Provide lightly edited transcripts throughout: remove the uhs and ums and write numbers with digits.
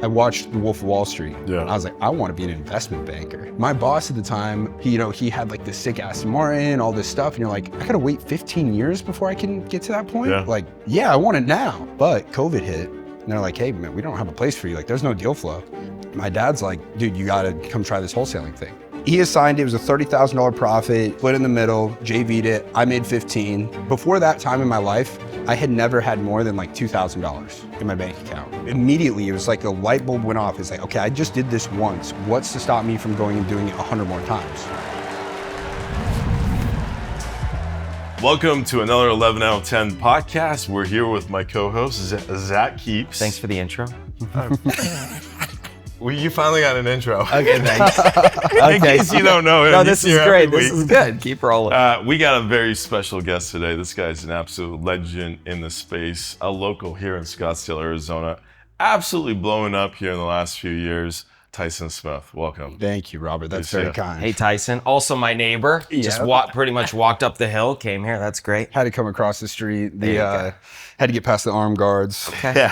I watched The Wolf of Wall Street. Yeah. I was like, I want to be an investment banker. My boss at the time, he had like this sick Aston Martin, all this stuff. And you're like, I gotta wait 15 years before I can get to that point. Yeah. Like, yeah, I want it now. But COVID hit and they're like, hey man, we don't have a place for you. Like there's no deal flow. My dad's like, dude, you gotta come try this wholesaling thing. He assigned it was a $30,000 profit, split in the middle, JV'd it. I made 15. Before that time in my life, I had never had more than like $2,000 in my bank account. Immediately, it was like a light bulb went off. It's like, okay, I just did this once. What's to stop me from going and doing it 100 more times? Welcome to another 11 out of 10 podcast. We're here with my co-host, Zach Keeps. Thanks for the intro. Well, you finally got an intro. Okay, thanks. In case you don't know him. No, this is great. This is good. Keep rolling. We got a very special guest today. This guy's an absolute legend in the space, a local here in Scottsdale, Arizona. Absolutely blowing up here in the last few years. Tyson Smith, welcome. Thanto you, Robert. That's very kind. Hey, Tyson. Also my neighbor. Just pretty much walked up the hill, came here. That's great. Had to come across the street. Had to get past the armed guards. Okay.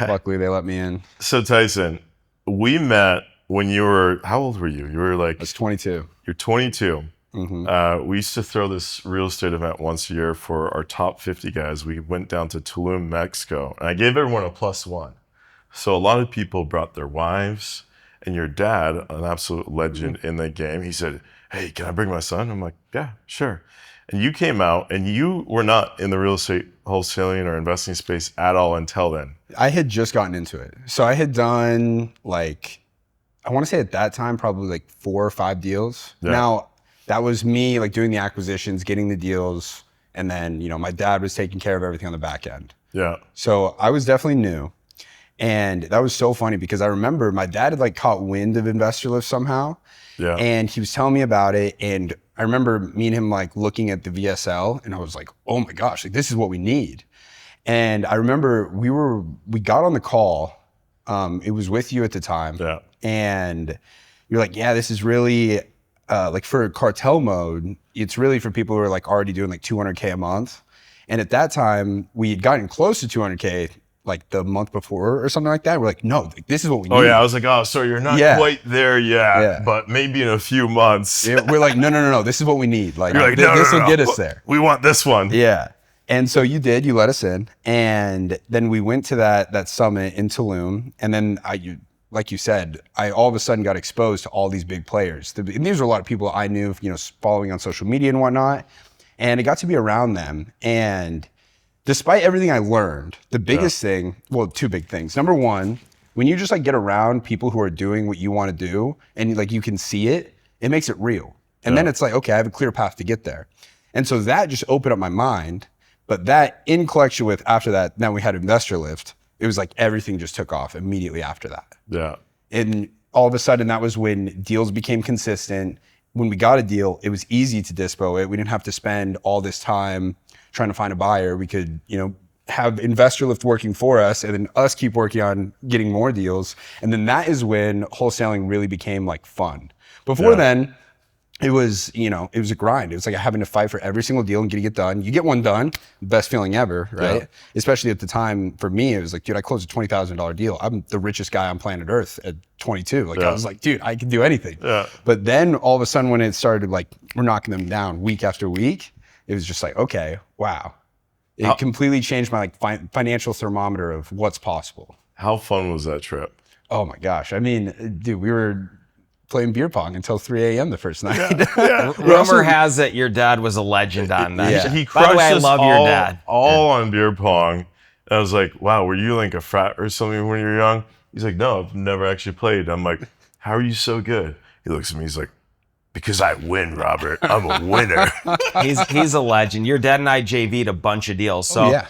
Luckily, they let me in. So Tyson, we met when you were, how old were you? You were like... I was 22. You're 22. Mm-hmm. We used to throw this real estate event once a year for our top 50 guys. We went down to Tulum, Mexico, and I gave everyone a +1. So a lot of people brought their wives, and your dad, an absolute legend in the game, he said, hey, can I bring my son? I'm like, yeah, sure. And you came out, and you were not in the real estate wholesaling or investing space at all until then. I had just gotten into it. So I had done like, I want to say at that time, probably like 4 or 5 deals. Yeah. Now, that was me like doing the acquisitions, getting the deals. And then, my dad was taking care of everything on the back end. Yeah. So I was definitely new. And that was so funny because I remember my dad had like caught wind of InvestorLift somehow. Yeah. And he was telling me about it. And I remember me and him like looking at the VSL and I was like, oh my gosh, like this is what we need. And I remember we got on the call. It was with you at the time. Yeah. And you're like, yeah, this is really like for cartel mode, it's really for people who are like already doing like 200K a month. And at that time we had gotten close to 200K like the month before or something like that. We're like, no, like, this is what we need. Oh yeah, I was like, oh, so you're not quite there yet, but maybe in a few months. Yeah, we're like, no, this is what we need. Like, you're like, this will get us there. We want this one. Yeah. And so you let us in. And then we went to that summit in Tulum. And then like you said, I all of a sudden got exposed to all these big players. And these were a lot of people I knew, following on social media and whatnot. And it got to be around them. And despite everything I learned, the biggest thing, well, 2 big things. Number one, when you just like get around people who are doing what you want to do and like you can see it, it makes it real. And then it's like, okay, I have a clear path to get there. And so that just opened up my mind. But that in collection with after that, now we had InvestorLift, it was like everything just took off immediately after that. Yeah. And all of a sudden that was when deals became consistent. When we got a deal, it was easy to dispo it. We didn't have to spend all this time trying to find a buyer. We could, have InvestorLift working for us and then us keep working on getting more deals. And then that is when wholesaling really became like fun. Before then, it was, it was a grind. It was like having to fight for every single deal and getting it done. You get one done, best feeling ever, right? Yeah. Especially at the time for me, it was like, dude, I closed a $20,000 deal. I'm the richest guy on planet Earth at 22. Like I was like, dude, I can do anything. Yeah. But then all of a sudden when it started like, we're knocking them down week after week, it was just like, okay, wow. It completely changed my like financial thermometer of what's possible. How fun was that trip? Oh my gosh. I mean, dude, we were playing beer pong until 3 a.m. the first night. Yeah. Rumor has it your dad was a legend on that. Yeah. He By the way, I love your dad. All on beer pong. And I was like, wow, were you like a frat or something when you were young? He's like, no, I've never actually played. I'm like, how are you so good? He looks at me, he's like, because I win, Robert. I'm a winner. He's a legend. Your dad and I JV'd a bunch of deals. So,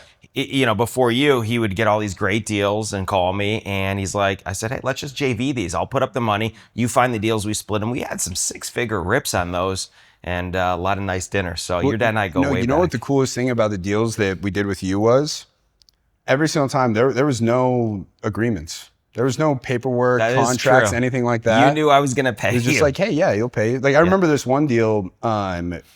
before he would get all these great deals and call me. And he's like, I said, hey, let's just JV these. I'll put up the money. You find the deals, we split them. We had some 6-figure rips on those and a lot of nice dinners. So your dad and I go way back. You know what the coolest thing about the deals that we did with you was? Every single time there was no agreements. There was no paperwork, contracts, anything like that. You knew I was going to pay you. It was just like, hey, yeah, you'll pay. Like I remember this one deal,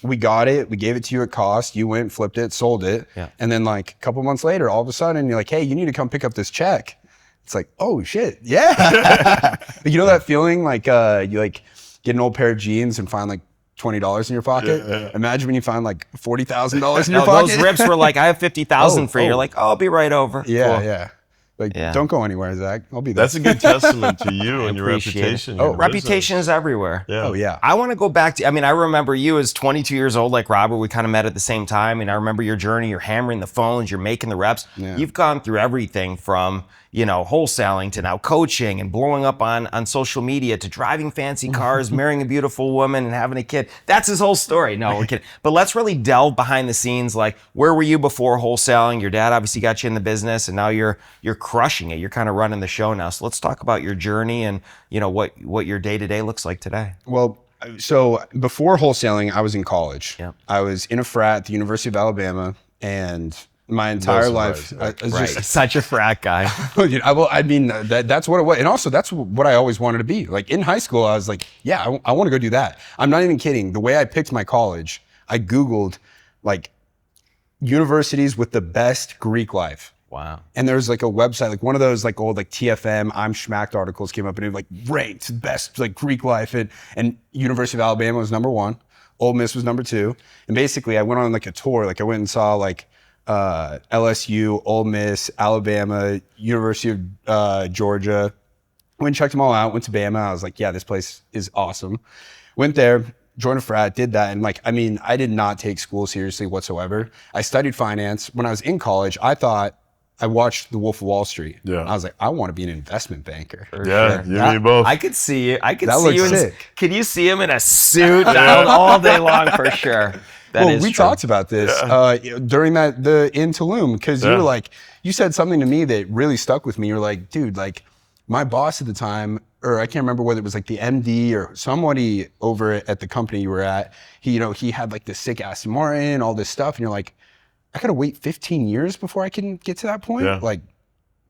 we got it, we gave it to you at cost, you went, flipped it, sold it. Yeah. And then like a couple months later, all of a sudden you're like, hey, you need to come pick up this check. It's like, oh shit, yeah. You know that feeling like you like get an old pair of jeans and find like $20 in your pocket. Yeah. Imagine when you find like $40,000 in your pocket. Those rips were like, I have 50,000 for you. You're like, oh, I'll be right over. Yeah, Cool. yeah. Like, don't go anywhere, Zach. I'll be there. That's a good testament to you and your Appreciate reputation. it. your Reputation business. is everywhere. Yeah. Oh yeah. I want to go back to, I mean, I remember you as 22 years old, like Robert, we kind of met at the same time. And I remember your journey, you're hammering the phones, you're making the reps. Yeah. You've gone through everything from, you know, wholesaling to now coaching and blowing up on social media to driving fancy cars, marrying a beautiful woman and having a kid. That's his whole story. No, we're kidding. But let's really delve behind the scenes. Like, where were you before wholesaling? Your dad obviously got you in the business and now you're crushing it. You're kind of running the show now. So let's talk about your journey and, you know, what your day-to-day looks like today. Well, so before wholesaling, I was in college. Yep. I was in a frat at the University of Alabama, and my entire life, I was just Such a frat guy. I mean, that's what it was. And also, that's what I always wanted to be. Like in high school, I was like, yeah, I want to go do that. I'm not even kidding. The way I picked my college, I Googled like universities with the best Greek life. Wow. And there's like a website, like one of those like old like TFM, I'm Schmacked articles came up and it like ranked best like Greek life. And University of Alabama was #1. Ole Miss was #2. And basically I went on like a tour. Like I went and saw like LSU, Ole Miss, Alabama, University of Georgia. Went and checked them all out, went to Bama. I was like, yeah, this place is awesome. Went there, joined a frat, did that. And like, I mean, I did not take school seriously whatsoever. I studied finance. When I was in college, I watched The Wolf of Wall Street. Yeah. I was like, I want to be an investment banker. Yeah, you and me both. I could see you. I could That see looks you. sick. Could you see him in a suit all day long for sure? That Well, is we true. talked about this during in Tulum, because you were like, you said something to me that really stuck with me. You were like, dude, like my boss at the time, or I can't remember whether it was like the MD or somebody over at the company you were at, he had like this sick Aston Martin, all this stuff. And you're like, I gotta wait 15 years before I can get to that point. Yeah. Like,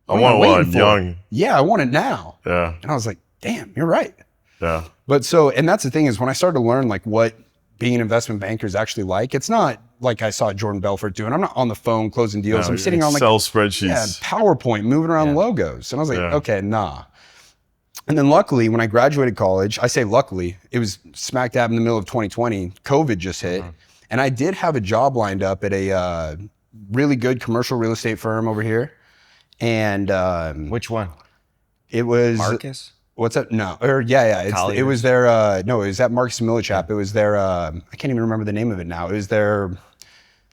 I what am want waiting one for? young. Yeah, I want it now. Yeah. And I was like, damn, you're right. Yeah. But so, and that's the thing is when I started to learn like what being an investment banker is actually like, it's not like I saw Jordan Belfort doing. I'm not on the phone closing deals. I'm sitting on like Excel spreadsheets. PowerPoint, moving around logos. And I was like, okay, nah. And then luckily, when I graduated college, I say luckily, it was smack dab in the middle of 2020, COVID just hit. And I did have a job lined up at a really good commercial real estate firm over here. And Which one? it was Marcus? What's that? No, or yeah. It was their no, it was at Marcus and Millichap. It was their I can't even remember the name of it now. It was their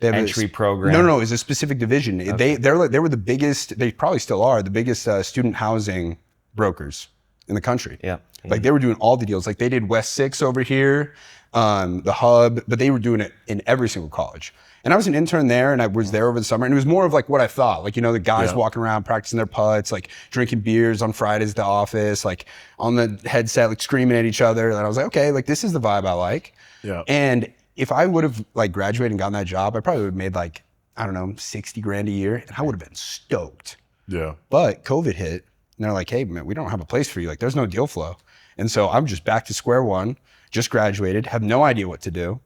Entry program. No, it was a specific division. Okay. They were the biggest. They probably still are the biggest student housing brokers in the country. Yeah. Like they were doing all the deals. Like they did West 6 over here, the Hub, but they were doing it in every single college. And I was an intern there, and I was there over the summer, and it was more of like what I thought. Like, the guys walking around practicing their putts, like drinking beers on Fridays at the office, like on the headset, like screaming at each other. And I was like, okay, like this is the vibe I like. Yeah. And if I would have like graduated and gotten that job, I probably would have made like, I don't know, 60 grand a year, and I would have been stoked. Yeah. But COVID hit, and they're like, hey, man, we don't have a place for you. Like, there's no deal flow. And so I'm just back to square one, just graduated, have no idea what to do.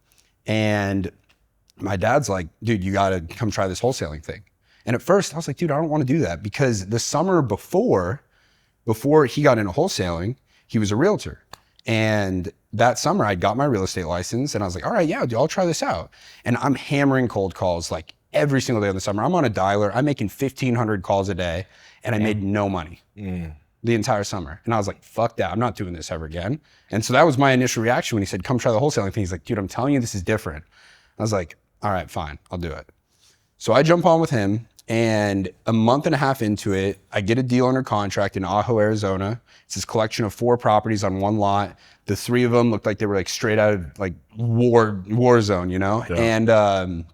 And my dad's like, dude, you got to come try this wholesaling thing. And at first I was like, dude, I don't want to do that, because the summer before he got into wholesaling, he was a realtor. And that summer I got my real estate license, and I was like, all right, yeah, dude, I'll try this out. And I'm hammering cold calls like every single day of the summer. I'm on a dialer. I'm making 1,500 calls a day, and I made no money the entire summer. And I was like, fuck that. I'm not doing this ever again. And so that was my initial reaction when he said, come try the wholesaling thing. He's like, dude, I'm telling you, this is different. I was like, all right, fine, I'll do it. So I jump on with him, and a month and a half into it, I get a deal under contract in Ajo, Arizona. It's this collection of 4 properties on one lot. The 3 of them looked like they were like straight out of like war zone, Yeah. And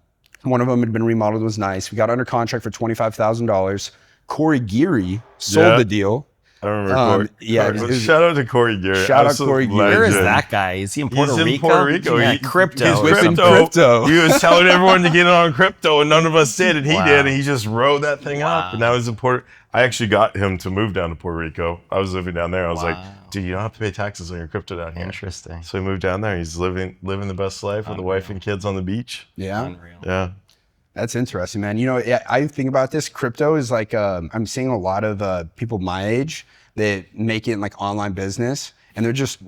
one of them had been remodeled, was nice. We got under contract for $25,000. Corey Geary sold the deal. I remember Corey. Shout out to Corey Geary. Shout out Corey Geary. Where is that guy? Is he in Puerto Rico? He's in Puerto Rico. Yeah, crypto. He's whipping crypto. He was telling everyone to get on crypto, and none of us did, and he did, and he just rode that thing up. And that was important. I actually got him to move down to Puerto Rico. I was living down there. I was like, dude, you don't have to pay taxes on your crypto down here. Interesting. So he moved down there. He's living the best life with a wife and kids on the beach. Yeah. Unreal. Yeah. That's interesting, man. I think about this. Crypto is like, I'm seeing a lot of people my age that make it in like online business, and they're just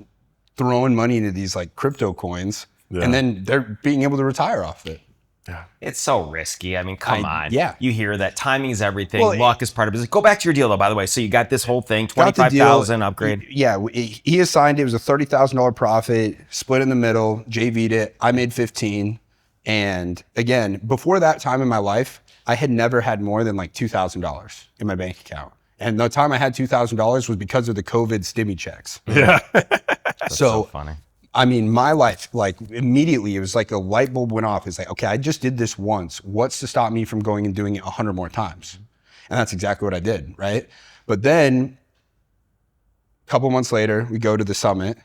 throwing money into these like crypto coins, and then they're being able to retire off it. Yeah. It's so risky. I mean, come on. Yeah. You hear that timing is everything. Luck is part of business. Go back to your deal though, by the way. So you got this whole thing, 25,000 upgrade. Yeah. He assigned it was a $30,000 profit, split in the middle, JV'd it. I made 15. And again, before that time in my life, I had never had more than like $2,000 in my bank account. And the time I had $2,000 was because of the COVID stimmy checks. Yeah. That's so funny. I mean, my life, like immediately, it was like a light bulb went off. It's like, okay, I just did this once. What's to stop me from going and doing it 100 more times? And that's exactly what I did, right? But then a couple months later, we go to the summit,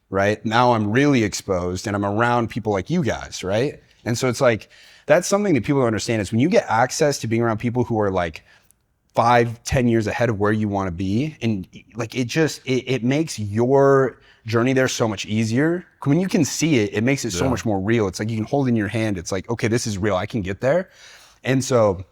right? Now I'm really exposed and I'm around people like you guys, right? And so it's like, that's something that people don't understand is when you get access to being around people who are like 5-10 years ahead of where you want to be, and like it makes your journey there so much easier. When you can see it, it makes it so much more real. It's like you can hold it in your hand. It's like, okay, this is real. I can get there. And so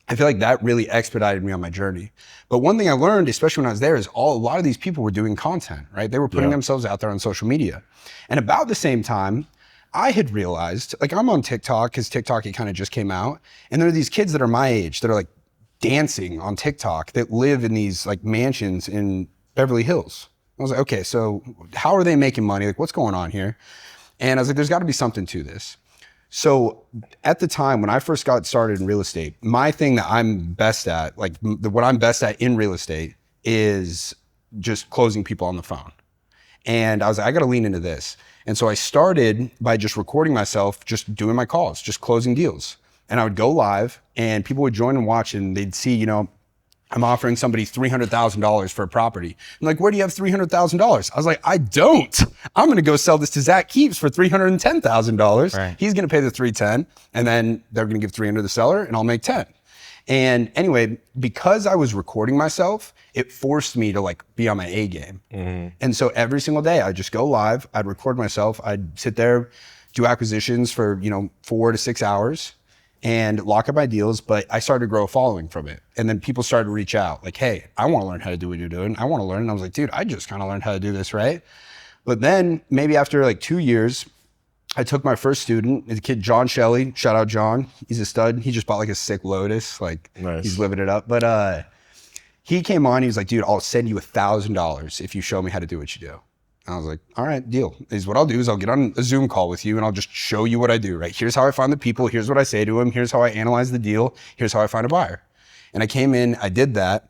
I feel like that really expedited me on my journey. But one thing I learned, especially when I was there, is a lot of these people were doing content, right? They were putting themselves out there on social media. And about the same time, I had realized, like I'm on TikTok because TikTok, it kind of just came out. And there are these kids that are my age that are like dancing on TikTok that live in these like mansions in Beverly Hills. I was like, okay, so how are they making money? Like, what's going on here? And I was like, there's got to be something to this. So at the time when I first got started in real estate, my thing that I'm best at, like what I'm best at in real estate is just closing people on the phone. And I was like, I got to lean into this. And so I started by just recording myself, just doing my calls, just closing deals. And I would go live and people would join and watch and they'd see, I'm offering somebody $300,000 for a property. I'm like, where do you have $300,000? I was like, I don't. I'm going to go sell this to Zach Keeps for $310,000. Right. He's going to pay the $310,000 and then they're going to give $300,000 to the seller and I'll make $10,000. And anyway, because I was recording myself, it forced me to like be on my A game. Mm-hmm. And so every single day I'd just go live, I'd record myself, I'd sit there, do acquisitions for, 4 to 6 hours and lock up my deals, but I started to grow a following from it. And then people started to reach out like, hey, I want to learn how to do what you're doing. I want to learn. And I was like, dude, I just kind of learned how to do this, right? But then maybe after like 2 years, I took my first student, the kid, John Shelley, shout out John. He's a stud. He just bought like a sick Lotus. Like nice. He's living it up. But he came on, he was like, dude, I'll send you $1,000 if you show me how to do what you do. And I was like, all right, deal. What I'll do is I'll get on a Zoom call with you and I'll just show you what I do, right? Here's how I find the people. Here's what I say to them. Here's how I analyze the deal. Here's how I find a buyer. And I came in, I did that,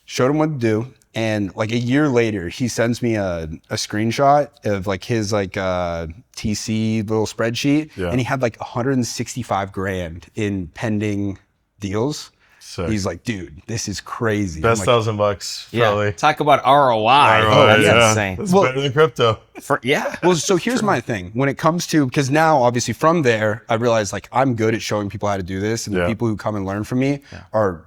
showed him what to do. And like a year later, he sends me a screenshot of like his like TC little spreadsheet. Yeah. And he had like 165 grand in pending deals. Sick. He's like, dude, this is crazy. Best like, $1,000 probably. Yeah. Talk about ROI. That's insane. That's better than crypto. Well, so here's my thing. When it comes to, because now obviously from there, I realized like I'm good at showing people how to do this and the people who come and learn from me are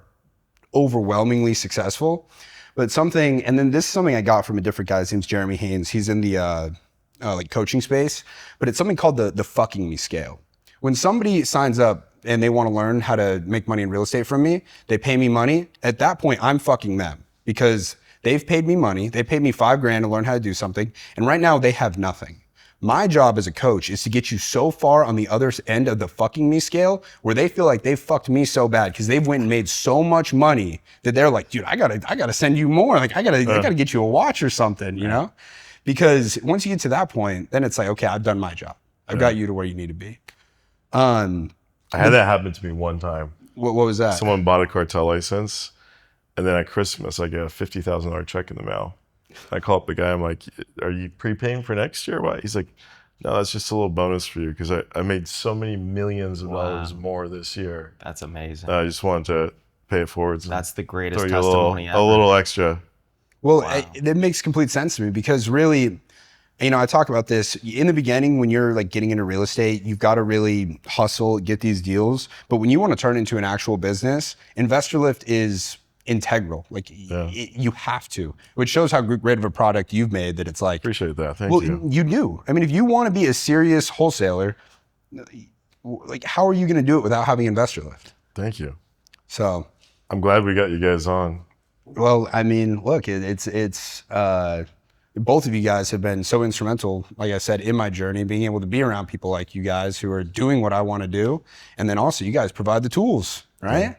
overwhelmingly successful. But something, and then this is something I got from a different guy. His name's Jeremy Haynes. He's in the like coaching space, but it's something called the fucking me scale. When somebody signs up and they want to learn how to make money in real estate from me, they pay me money. At that point, I'm fucking them because they've paid me money. They paid me $5,000 to learn how to do something. And right now they have nothing. My job as a coach is to get you so far on the other end of the fucking me scale where they feel like they've fucked me so bad because they've went and made so much money that they're like, dude, I gotta send you more. Like I gotta get you a watch or something, Because once you get to that point, then it's like, okay, I've done my job. I've got you to where you need to be. I had that happen to me one time. What was that? Someone bought a cartel license, and then at Christmas, I get a $50,000 check in the mail. I call up the guy. I'm like, "Are you prepaying for next year?" What? He's like, "No, that's just a little bonus for you because I made so many millions of dollars more this year." That's amazing. I just wanted to pay it forward. That's the greatest testimony ever. A little extra. Well, it makes complete sense to me because really, I talk about this in the beginning when you're like getting into real estate, you've got to really hustle, get these deals. But when you want to turn into an actual business, InvestorLift is integral. Like you have to, which shows how great of a product you've made that it's like. Appreciate that. Thank you. You do. I mean, if you want to be a serious wholesaler, like, how are you going to do it without having InvestorLift? Thank you. So I'm glad we got you guys on. Well, I mean, look, it's both of you guys have been so instrumental, like I said, in my journey, being able to be around people like you guys who are doing what I want to do. And then also you guys provide the tools, right? Yeah.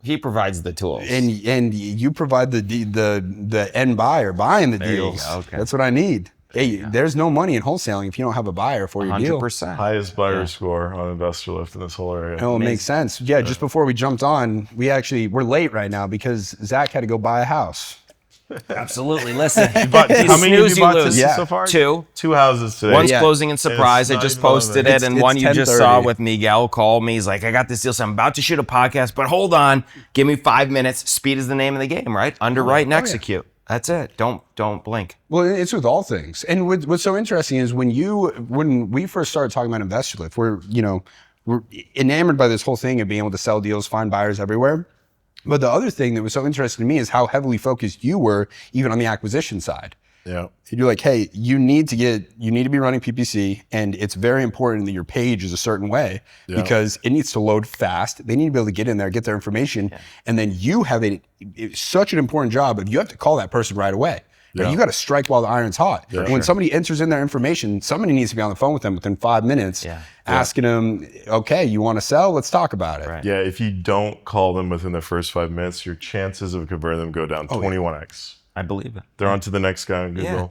He provides the tools. And you provide the end buyer buying the deals. You go. Okay. That's what I need. Hey, there's no money in wholesaling if you don't have a buyer for your deal. 100%. Highest buyer score on InvestorLift in this whole area. Oh, it makes sense. Yeah, just before we jumped on, we're late right now because Zach had to go buy a house. Absolutely. Listen, How many have you bought so far? Two houses today. One's closing in Surprise. I It's just not even posted 11. it, and It's one you just 10:30. saw with Miguel called me. He's like, I got this deal, so I'm about to shoot a podcast, but hold on. Give me 5 minutes. Speed is the name of the game, right? Underwrite and execute. That's it. Don't blink. Well, it's with all things. And what's so interesting is when we first started talking about InvestorLift, we're enamored by this whole thing of being able to sell deals, find buyers everywhere. But the other thing that was so interesting to me is how heavily focused you were even on the acquisition side. Yeah. You're like, hey, you need to be running PPC, and it's very important that your page is a certain way because it needs to load fast. They need to be able to get in there, get their information, and then you have it's such an important job of you have to call that person right away. Right? You got to strike while the iron's hot. And when somebody enters in their information, somebody needs to be on the phone with them within 5 minutes, asking them, okay, you want to sell? Let's talk about it. Right. Yeah, if you don't call them within the first 5 minutes, your chances of converting them go down 21x. I believe it. They're on to the next guy on Google. Yeah.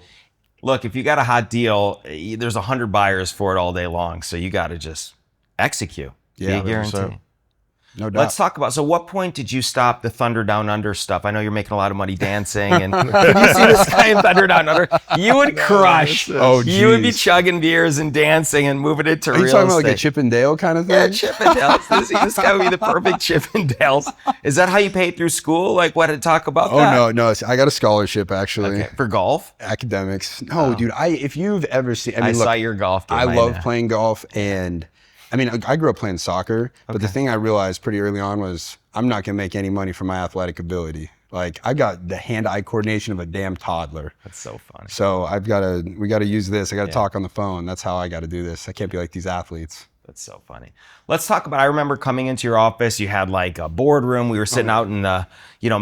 Look, if you got a hot deal, there's 100 buyers for it all day long. So you got to just execute. Yeah, Be a guarantee. No doubt. Let's talk about, so what point did you stop the Thunder Down Under stuff? I know you're making a lot of money dancing, and when you see this guy in Thunder Down Under, you would crush. Oh, you would be geez. chugging beers and dancing and moving it to Are you real talking about estate. like a Chip and Dale kind of Yeah, thing? Chippendales. This guy would be the perfect Chippendales. Is that how you paid through school? Like, what to talk about Oh, that? no. I got a scholarship, actually. Okay. For golf? Academics. No, dude, if you've ever seen, I look, saw your golf game. I love know. playing golf, and I mean, I grew up playing soccer, but the thing I realized pretty early on was I'm not gonna make any money from my athletic ability. Like, I got the hand-eye coordination of a damn toddler. That's so funny. So we gotta use this. I gotta talk on the phone. That's how I gotta do this. I can't be like these athletes. That's so funny. Let's talk about, I remember coming into your office, you had like a boardroom. We were sitting out and,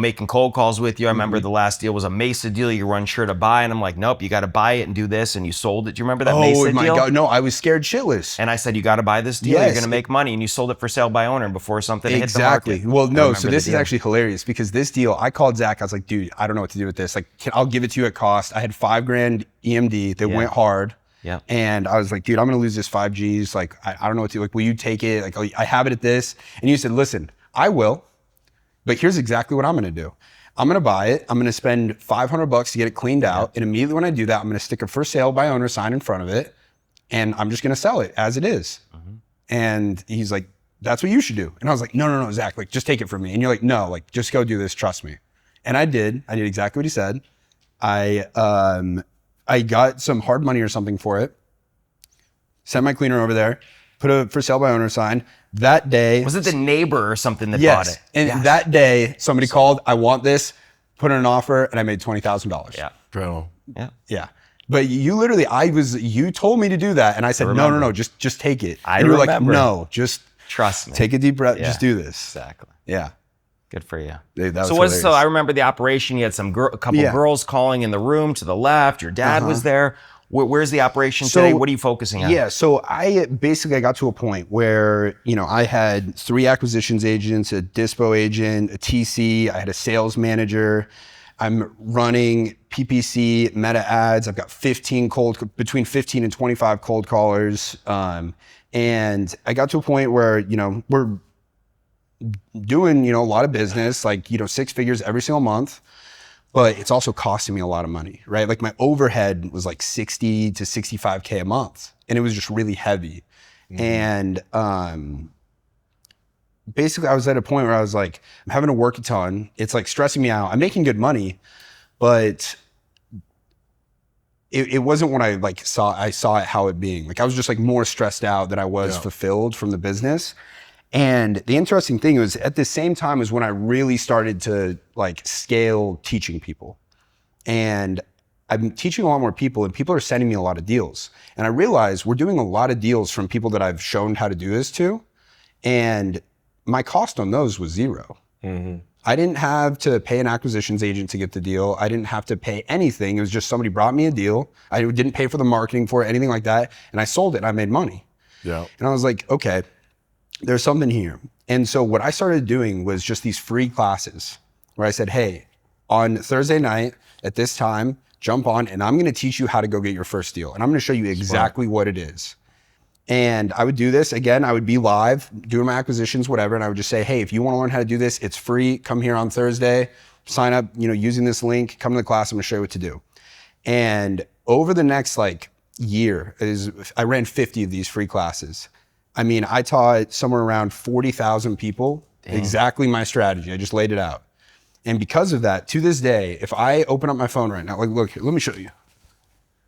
making cold calls with you. I remember the last deal was a Mesa deal. You were unsure to buy. And I'm like, nope, you got to buy it and do this. And you sold it. Do you remember that Mesa Oh my deal? God, no, I was scared shitless. And I said, you got to buy this deal. Yes. You're going to make money. And you sold it for sale by owner before something hit the Exactly. market. Well, I no, remember so the this is deal. actually hilarious because this deal, I called Zach. I was like, dude, I don't know what to do with this. Like, I'll give it to you at cost. I had $5,000 EMD that went hard. Yeah. And I was like, dude, I'm going to lose this 5Gs. Like, I don't know what to do. Like, will you take it? Like, I have it at this. And you said, listen, I will, but here's exactly what I'm going to do. I'm going to buy it. I'm going to spend $500 to get it cleaned out. And immediately when I do that, I'm going to stick a for sale by owner sign in front of it. And I'm just going to sell it as it is. And he's like, that's what you should do. And I was like, no, Zach, like, just take it from me. And you're like, no, like, just go do this. Trust me. And I did exactly what he said. I got some hard money or something for it. Sent my cleaner over there, put a for sale by owner sign. That day, Was it the neighbor or something that bought it? And that day, somebody called, I want this, put in an offer, and I made $20,000. Yeah. Bro. Yeah. Yeah. But you literally, you told me to do that. And I said, no, just take it. I and you were like, remember. no, just Trust me. take a deep breath, Yeah. just do this. Exactly. Yeah. Good for you. That was So hilarious. I remember the operation. You had a couple girls calling in the room to the left. Your dad was there. Where's the operation today? What are you focusing on? Yeah, so I got to a point where, I had 3 acquisitions agents, a dispo agent, a TC, I had a sales manager. I'm running PPC, meta ads. I've got between 15 and 25 cold callers. And I got to a point where, we're doing, a lot of business, like, 6 figures every single month. But it's also costing me a lot of money, right? Like, my overhead was like 60 to 65K a month, and it was just really heavy. And basically I was at a point where I was like, I'm having to work a ton. It's like stressing me out. I'm making good money, but it wasn't what I saw it how it being. Like, I was just like more stressed out than I was fulfilled from the business. And the interesting thing was, at the same time as when I really started to like scale teaching people. And I'm teaching a lot more people and people are sending me a lot of deals. And I realize we're doing a lot of deals from people that I've shown how to do this to. And my cost on those was zero. I didn't have to pay an acquisitions agent to get the deal. I didn't have to pay anything. It was just somebody brought me a deal. I didn't pay for the marketing for it, anything like that. And I sold it and I made money. Yeah. And I was like, okay, there's something here. And so what I started doing was just these free classes where I said, hey, on Thursday night at this time, jump on and I'm going to teach you how to go get your first deal. And I'm going to show you exactly what it is. And I would do this again. I would be live doing my acquisitions, whatever. And I would just say, hey, if you want to learn how to do this, it's free. Come here on Thursday, sign up, using this link, come to the class. I'm going to show you what to do. And over the next year, I ran 50 of these free classes. I mean, I taught somewhere around 40,000 people exactly my strategy. I just laid it out. And because of that, to this day, if I open up my phone right now, look here, let me show you.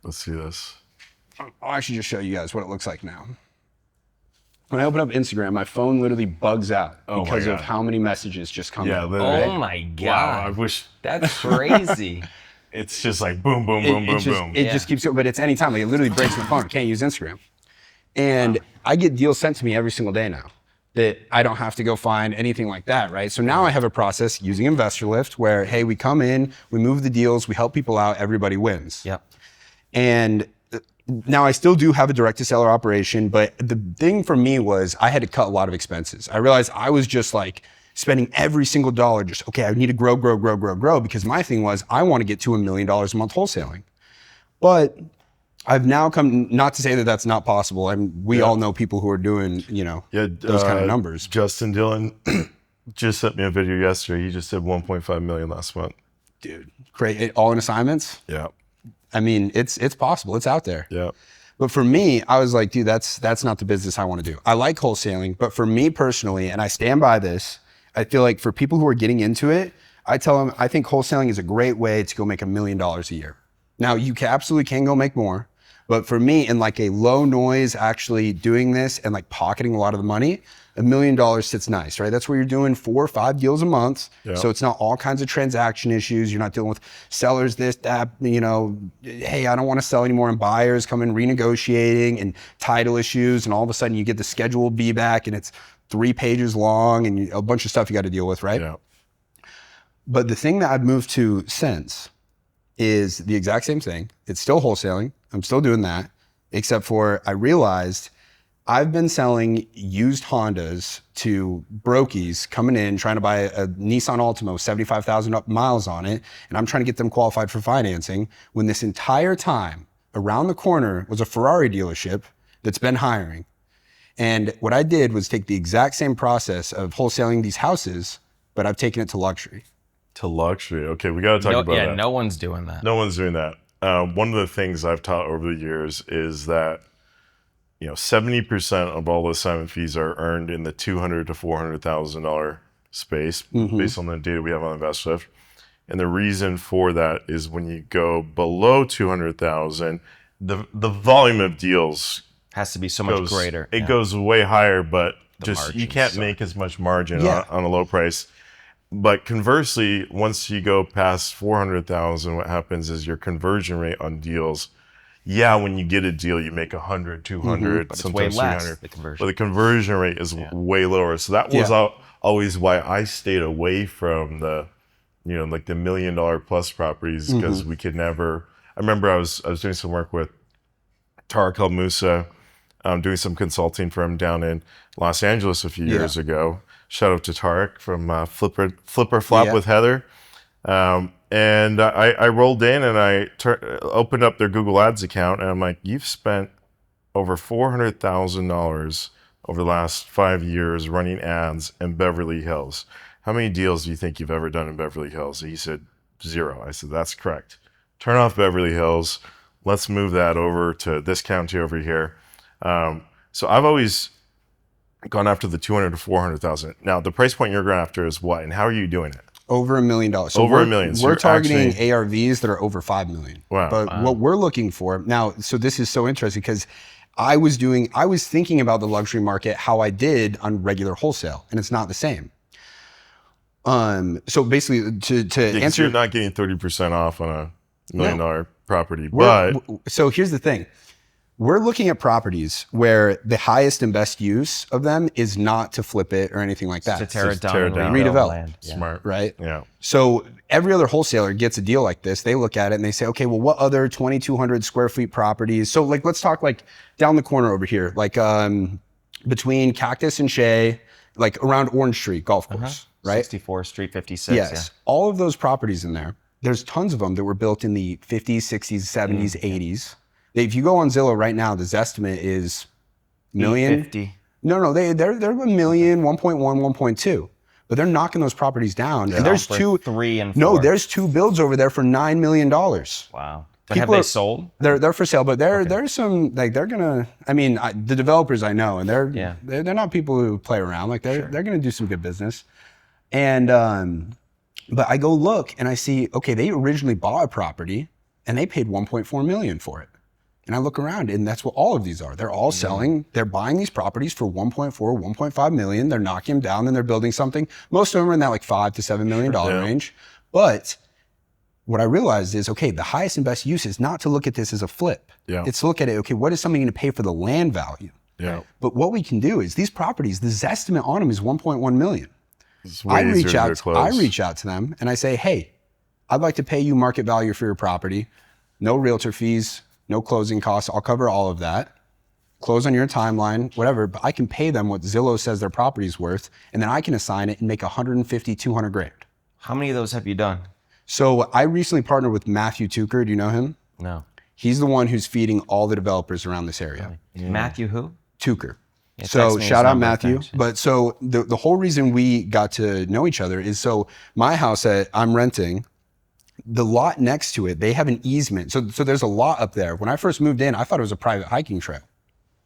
Let's see this. I'll actually just show you guys what it looks like now. When I open up Instagram, my phone literally bugs out because of how many messages just come in. Oh my God. Wow, I wish. That's crazy. It's just like boom, boom, boom, boom, boom. It just keeps going, but it's anytime. It literally breaks my phone. I can't use Instagram. And I get deals sent to me every single day now that I don't have to go find anything like that, right? So now I have a process using InvestorLift where, hey, we come in, we move the deals, we help people out, everybody wins. Yep. And now I still do have a direct to seller operation, but the thing for me was I had to cut a lot of expenses. I realized I was just spending every single dollar, okay, I need to grow, because my thing was I want to get to $1 million a month wholesaling. But I've now come, not to say that that's not possible. I mean, we all know people who are doing, those kind of numbers. Justin Dillon just sent me a video yesterday. He just did 1.5 million last month. Dude, great. All in assignments? Yeah. I mean, it's possible. It's out there. Yeah. But for me, I was like, dude, that's not the business I want to do. I like wholesaling, but for me personally, and I stand by this, I feel like for people who are getting into it, I tell them, I think wholesaling is a great way to go make $1 million a year. Now, you absolutely can go make more, but for me, in a low noise, actually doing this and pocketing a lot of the money, $1 million sits nice, right? That's where you're doing 4 or 5 deals a month. Yeah. So it's not all kinds of transaction issues. You're not dealing with sellers, this, that, hey, I don't want to sell anymore, and buyers come in renegotiating and title issues. And all of a sudden you get the Schedule B back and it's 3 pages long and a bunch of stuff you got to deal with, right? Yeah. But the thing that I've moved to since is the exact same thing. It's still wholesaling. I'm still doing that, except for I realized I've been selling used Hondas to brokies coming in, trying to buy a Nissan Altima with 75,000 miles on it, and I'm trying to get them qualified for financing, when this entire time, around the corner was a Ferrari dealership that's been hiring. And what I did was take the exact same process of wholesaling these houses, but I've taken it to luxury. To luxury. Okay, we got to talk about that. Yeah, no one's doing that. No one's doing that. One of the things I've taught over the years is that 70% of all the assignment fees are earned in the $200,000 to $400,000 space, based on the data we have on InvestorLift. And the reason for that is when you go below 200,000, the volume of deals has to be so much greater. It goes way higher, but you can't make as much margin on a low price. But conversely, once you go past 400,000, what happens is your conversion rate on deals. Yeah, when you get a deal, you make 100, 200, but sometimes it's way less, 300. the conversion. But the conversion rate is way lower. So that was always why I stayed away from the, the $1 million plus properties, because we could never. I remember I was doing some work with Tarek El Moussa, doing some consulting for him down in Los Angeles a few years ago. Shout out to Tarek from Flipper Flop with Heather. And I rolled in and I opened up their Google Ads account, and I'm like, you've spent over $400,000 over the last 5 years running ads in Beverly Hills. How many deals do you think you've ever done in Beverly Hills? And he said, 0. I said, that's correct. Turn off Beverly Hills. Let's move that over to this county over here. So I've always gone after the 200 to 400,000. Now, the price point you're going after is what, and how are you doing it? Over $1 million. So over $1 million. So we're targeting ARVs that are over 5 million. Wow. But what we're looking for now, so this is so interesting because I was thinking about the luxury market how I did on regular wholesale, and it's not the same. So basically, to answer, you're not getting 30% off on a $1 million property. So here's the thing. We're looking at properties where the highest and best use of them is not to flip it or anything like that. To tear it down, redevelop. Land. Smart. Right? Yeah. So every other wholesaler gets a deal like this. They look at it and they say, okay, well, what other 2,200 square feet properties? So like, let's talk like down the corner over here, like between Cactus and Shea, like around Orange Street Golf Course, right? 64th Street, 56. Yes. Yeah. All of those properties in there, there's tons of them that were built in the 50s, 60s, 70s, 80s. If you go on Zillow right now, the Zestimate is million. 50. No, they're $1 million, 1.1, 1.2. But they're knocking those proproperties down. And there's 3 and 4. No, there's 2 builds over there for $9 million. Wow. But have they sold? They're for sale, but there's some like they're gonna. I mean, the developers I know, and they're not people who play around. Like they're gonna do some good business. And but I go look and I see, okay, they originally bought a property and they paid 1.4 million for it. And I look around and that's what all of these are. They're all selling. They're buying these properties for 1.4, 1.5 million. They're knocking them down and they're building something. Most of them are in that like $5 to $7 million range. But what I realized is, okay, the highest and best use is not to look at this as a flip. Yeah. It's to look at it, okay, what is somebody going to pay for the land value? Yeah. But what we can do is these properties, the Zestimate on them is 1.1 million. I reach out to them and I say, hey, I'd like to pay you market value for your property. No realtor fees, no closing costs. I'll cover all of that. Close on your timeline, whatever, but I can pay them what Zillow says their property's worth, and then I can assign it and make 150, 200 grand. How many of those have you done? So I recently partnered with Matthew Tucker. Do you know him? No. He's the one who's feeding all the developers around this area. Yeah. Matthew who? Tucker. Yeah, so shout out Matthew. Thanks. But so the whole reason we got to know each other is so my house that I'm renting, the lot next to it, they have an easement. So there's a lot up there. When I first moved in, I thought it was a private hiking trail.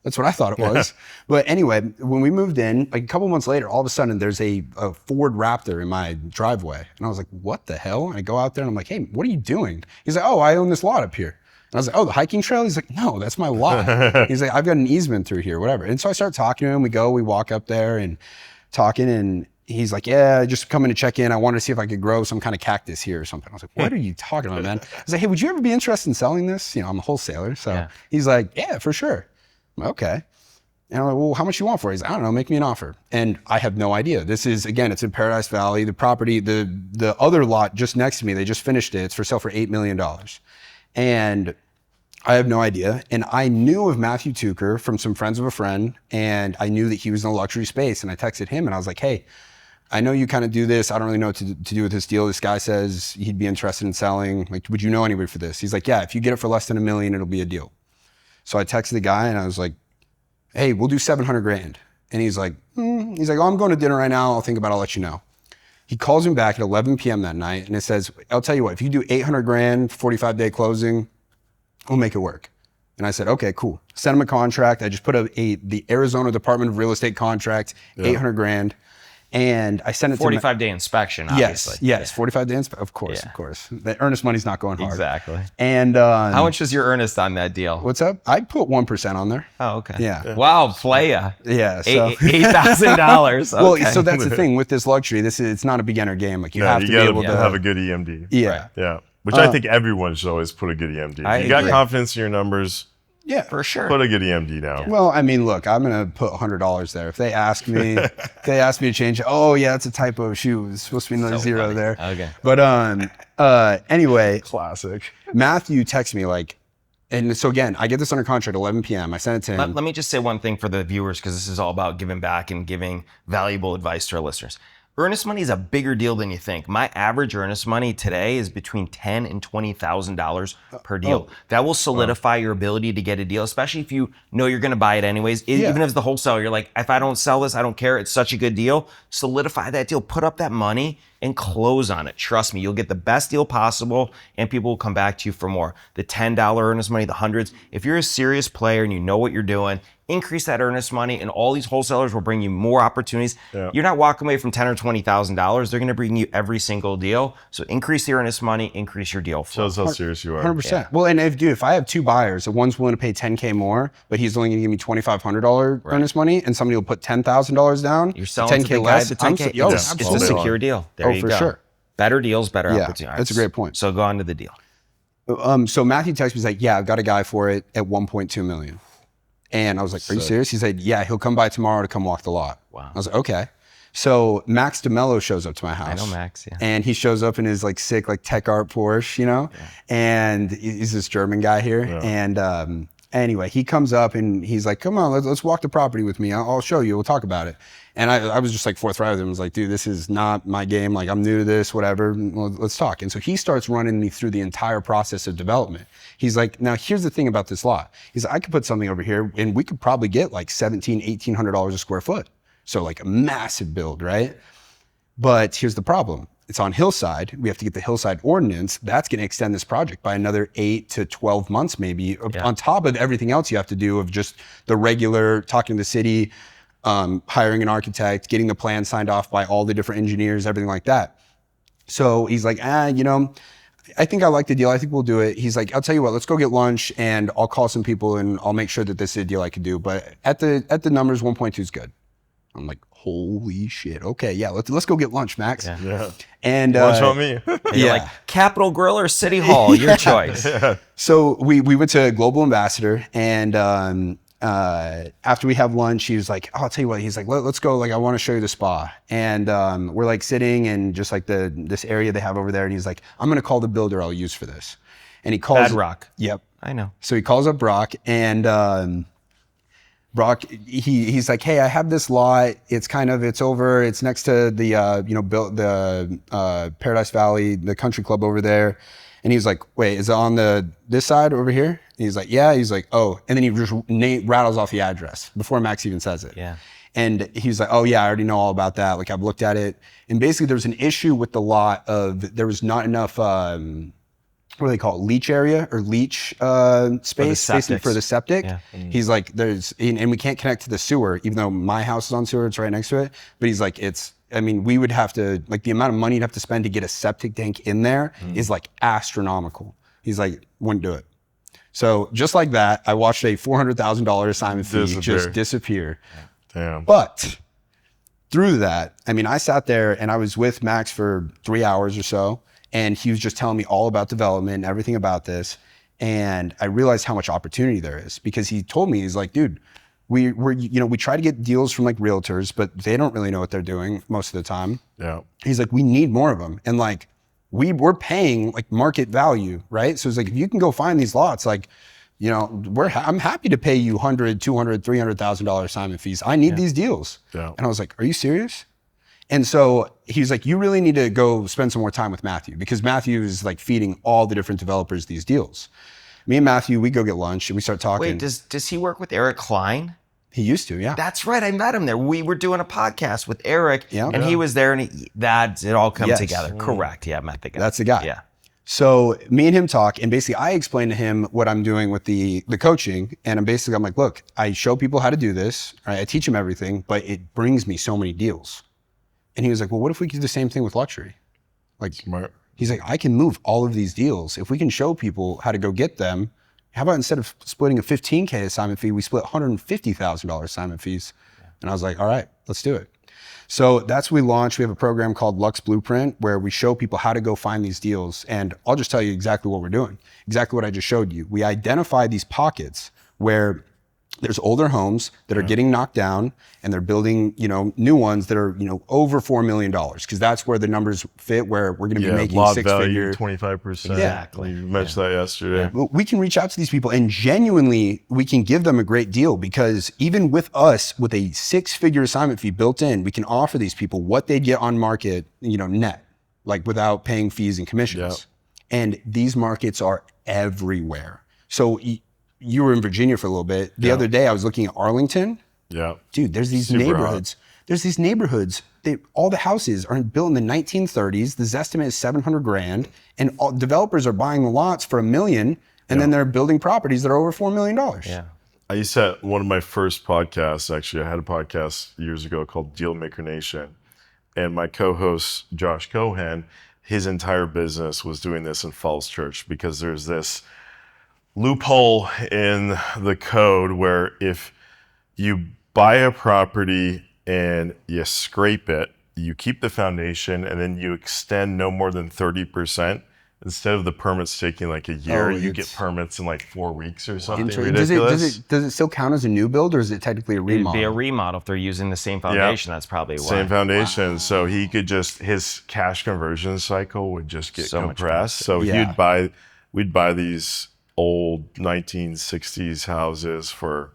That's what I thought it was. But anyway, when we moved in, like a couple months later, all of a sudden there's a Ford Raptor in my driveway. And I was like, what the hell? And I go out there and I'm like, hey, what are you doing? He's like, oh, I own this lot up here. And I was like, oh, the hiking trail? He's like, no, that's my lot. He's like, I've got an easement through here, whatever. And so I start talking to him. We walk up there and talking, and he's like, yeah, just coming to check in. I wanted to see if I could grow some kind of cactus here or something. I was like, what are you talking about, man? I was like, hey, would you ever be interested in selling this? You know, I'm a wholesaler. So he's like, yeah, for sure. I'm like, okay. And I'm like, well, how much you want for it? He's like, I don't know, make me an offer. And I have no idea. This is, again, it's in Paradise Valley. The property, the other lot just next to me, they just finished it. It's for sale for $8 million. And I have no idea. And I knew of Matthew Tucker from some friends of a friend, and I knew that he was in the luxury space. And I texted him and I was like, hey, I know you kind of do this. I don't really know what to do with this deal. This guy says he'd be interested in selling. Like, would you know anybody for this? He's like, yeah, if you get it for less than $1 million, it'll be a deal. So I texted the guy and I was like, hey, we'll do 700 grand. And he's like, oh, I'm going to dinner right now. I'll think about it. I'll let you know. He calls me back at 11 p.m. that night and it says, I'll tell you what, if you do 800 grand, 45-day closing, we'll make it work. And I said, okay, cool. Send him a contract. I just put the Arizona Department of Real Estate contract, 800 grand. And I sent it to 45-day inspection, obviously. Yes, 45-day inspection. Of course. The earnest money's not going hard. Exactly. And how much was your earnest on that deal? What's up? I put 1% on there. Oh, okay. Yeah. Wow, playa. Yeah. So $8,000. Okay. Well, so that's the thing with this luxury. It's not a beginner game. Like you have to be able to have a good EMD. Yeah. Right. Yeah. Which I think everyone should always put a good EMD. If you got confidence in your numbers, yeah, for sure, put a good EMD down. Well, I mean, look, I'm gonna put $100 there. If they ask me, to change it, oh yeah, it's a typo. Shoot, it's supposed to be another zero funny. There. Okay. But anyway, classic. Matthew texts me like, and so again, I get this under contract at 11 p.m. I send it to him. Let me just say one thing for the viewers, because this is all about giving back and giving valuable advice to our listeners. Earnest money is a bigger deal than you think. My average earnest money today is between $10,000 and $20,000 per deal. That will solidify your ability to get a deal, especially if you know you're going to buy it anyways. Even as the wholesaler, you're like, if I don't sell this, I don't care. It's such a good deal. Solidify that deal. Put up that money and close on it. Trust me, you'll get the best deal possible, and people will come back to you for more. The $10 earnest money, the hundreds. If you're a serious player and you know what you're doing, increase that earnest money, and all these wholesalers will bring you more opportunities. You're not walking away from $10,000 or $20,000. They're going to bring you every single deal. So increase the earnest money, increase your deal flow. Shows how serious you are. 100%. Yeah. Well, and if I have two buyers, and one's willing to pay $10K more, but he's only going to give me $2,500 earnest money, and somebody will put $10,000 down, you're selling $10K less. The $10K, it's a secure deal. There you go. For sure. Better deals, better opportunities. That's a great point. So go on to the deal. So Matthew texted me, he's like, yeah, I've got a guy for it at 1.2 million. And I was like, are you serious? He said, yeah, he'll come by tomorrow to come walk the lot. Wow. I was like, okay. So Max DeMello shows up to my house. I know Max, yeah. And he shows up in his like sick, like tech art Porsche, you know? Yeah. And he's this German guy here. Yeah. And anyway, he comes up and he's like, come on, let's walk the property with me. I'll show you, we'll talk about it. And I was just like forthright with him. I was like, dude, this is not my game. Like, I'm new to this, whatever. Well, let's talk. And so he starts running me through the entire process of development. He's like, now here's the thing about this lot. He's like, I could put something over here and we could probably get like $1,700, $1,800 a square foot. So like a massive build, right? But here's the problem. It's on hillside. We have to get the hillside ordinance. That's going to extend this project by another 8 to 12 months, maybe, on top of everything else you have to do of just the regular talking to the city, hiring an architect, getting the plan signed off by all the different engineers, everything like that. So he's like, you know, I think I like the deal. I think we'll do it. He's like, I'll tell you what, let's go get lunch and I'll call some people and I'll make sure that this is a deal I can do. But at the numbers, 1.2 is good. I'm like, holy shit. Okay, yeah, let's go get lunch, Max. Yeah. And lunch on me. You're like, Capitol Grill or City Hall, your choice. Yeah. So we went to Global Ambassador, and after we have lunch, he was like, oh, I'll tell you what. He's like, let's go. Like, I want to show you the spa. And we're like sitting in just like this area they have over there. And he's like, I'm gonna call the builder I'll use for this. And he calls Bad Rock. Yep. I know. So he calls up Brock, and Brock, he's like, hey, I have this lot. It's next to the Paradise Valley, the country club over there. And he was like, wait, is it on this side over here? And he's like, yeah. He's like, oh. And then he just rattles off the address before Max even says it. Yeah. And he's like, oh yeah, I already know all about that. Like, I've looked at it. And basically there was an issue with the lot there was not enough, what do they call it? Leach area or leach space basically for the septic. Yeah. He's like, and we can't connect to the sewer, even though my house is on sewer, it's right next to it. But he's like, we would have to, like, the amount of money you'd have to spend to get a septic tank in there is like astronomical. He's like, wouldn't do it. So just like that, I watched a $400,000 assignment fee just disappear. Damn. But through that, I sat there and I was with Max for 3 hours or so. And he was just telling me all about development and everything about this. And I realized how much opportunity there is, because he told me, he's like, dude, we try to get deals from like realtors, but they don't really know what they're doing most of the time. Yeah. He's like, we need more of them. And like, we're paying like market value, right? So it's like, if you can go find these lots, like, I'm happy to pay you $100,000, $200,000, $300,000 assignment fees. I need these deals. Yeah. And I was like, are you serious? And so he's like, you really need to go spend some more time with Matthew, because Matthew is like feeding all the different developers these deals. Me and Matthew, we go get lunch and we start talking. Wait, does he work with Eric Klein? He used to, yeah. That's right. I met him there. We were doing a podcast with Eric, and he was there, and it all come together. Correct. Yeah, I met the guy. That's the guy. Yeah. So me and him talk, and basically I explain to him what I'm doing with the coaching, and I'm like, look, I show people how to do this. Right? I teach them everything, but it brings me so many deals. And he was like, well, what if we could do the same thing with luxury? Like, smart. He's like, I can move all of these deals. If we can show people how to go get them, how about instead of splitting a $15K assignment fee, we split $150,000 assignment fees? Yeah. And I was like, all right, let's do it. So that's when we launched. We have a program called Lux Blueprint, where we show people how to go find these deals. And I'll just tell you exactly what we're doing, exactly what I just showed you. We identify these pockets where there's older homes that are getting knocked down, and they're building, new ones that are, over $4 million, because that's where the numbers fit, where we're going to be making lot six value, figure. 25%. Exactly. You mentioned that yesterday. Yeah. We can reach out to these people, and genuinely, we can give them a great deal, because even with us, with a 6-figure assignment fee built in, we can offer these people what they get on market, net, like without paying fees and commissions. Yeah. And these markets are everywhere. So you were in Virginia for a little bit. The other day I was looking at Arlington. Yeah. Dude, there's these neighborhoods. There's these neighborhoods. All the houses are built in the 1930s. The estimate is $700,000, and all developers are buying the lots for $1 million, and then they're building properties that are over $4 million. Yeah. I used to have one of my first podcasts, actually. I had a podcast years ago called Dealmaker Nation, and my co-host Josh Cohan, his entire business was doing this in Falls Church, because there's this loophole in the code where if you buy a property and you scrape it, you keep the foundation, and then you extend no more than 30%, instead of the permits taking like a year, you get permits in like 4 weeks or something ridiculous. Does it still count as a new build, or is it technically a remodel? It'd be a remodel if they're using the same foundation. That's probably why. Same foundation. Wow. So he could his cash conversion cycle would just get compressed. So we'd buy these old 1960s houses for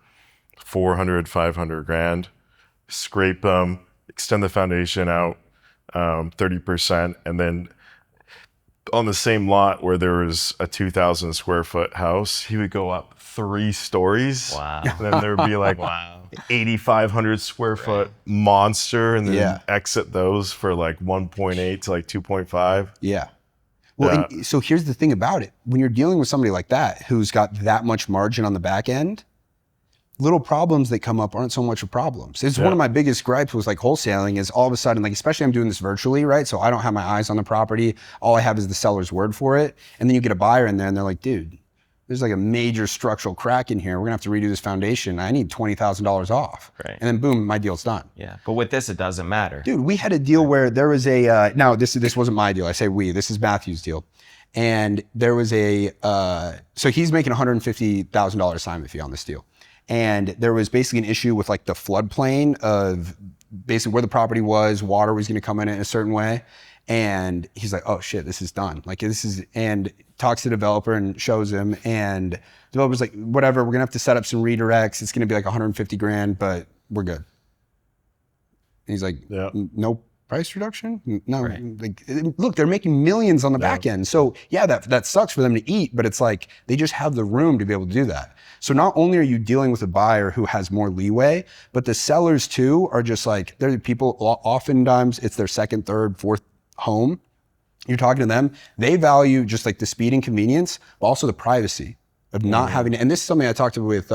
400, 500 grand, scrape them, extend the foundation out 30%, and then on the same lot where there was a 2,000 square foot house, he would go up 3 stories. Wow. And then there would be like 8,500 square foot monster, and then exit those for like 1.8 to like 2.5. Yeah. Well, and so here's the thing about it. When you're dealing with somebody like that, who's got that much margin on the back end, little problems that come up aren't so much of problems. It's one of my biggest gripes with like wholesaling is all of a sudden, like, especially I'm doing this virtually, right? So I don't have my eyes on the property. All I have is the seller's word for it. And then you get a buyer in there and they're like, dude, there's like a major structural crack in here. We're gonna have to redo this foundation. I need $20,000 off. Right. And then boom, my deal's done. Yeah, but with this, it doesn't matter. Dude, we had a deal where there was a, now this wasn't my deal. I say we, this is Matthew's deal. And there was so he's making $150,000 assignment fee on this deal. And there was basically an issue with like the floodplain of basically where the property was, water was gonna come in a certain way. And he's like, oh shit, this is done. Like and talks to the developer and shows him, and the developer's like, whatever, we're gonna have to set up some redirects. It's gonna be like 150 grand, but we're good. And he's like, no price reduction? No, like, look, they're making millions on the back end. So yeah, that sucks for them to eat, but it's like, they just have the room to be able to do that. So not only are you dealing with a buyer who has more leeway, but the sellers too are just like, they're people, oftentimes it's their second, third, fourth home. You're talking to them, they value just like the speed and convenience, but also the privacy of not having to, and this is something I talked with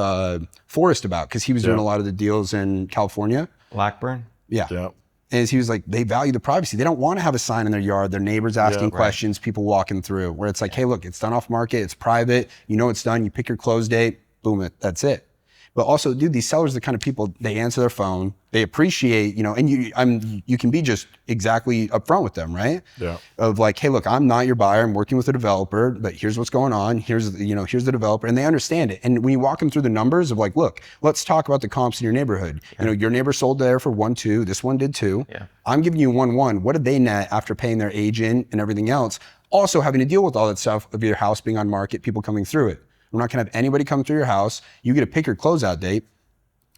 Forrest about, because he was doing a lot of the deals in California. Blackburn? Yeah. And he was like, they value the privacy. They don't want to have a sign in their yard, their neighbors asking questions, people walking through, where it's like, hey, look, it's done off market, it's private, you know it's done, you pick your close date, boom, that's it. But also, dude, these sellers are the kind of people, they answer their phone, they appreciate, and you can be just exactly upfront with them, right? Yeah. Of like, hey, look, I'm not your buyer, I'm working with a developer, but here's what's going on, here's the developer, and they understand it. And when you walk them through the numbers of like, look, let's talk about the comps in your neighborhood. Your neighbor sold there for 1.2, this one did 2. Yeah. I'm giving you 1.1. What did they net after paying their agent and everything else? Also having to deal with all that stuff of your house being on market, people coming through it. We're not gonna have anybody come through your house. You get to pick your closeout date.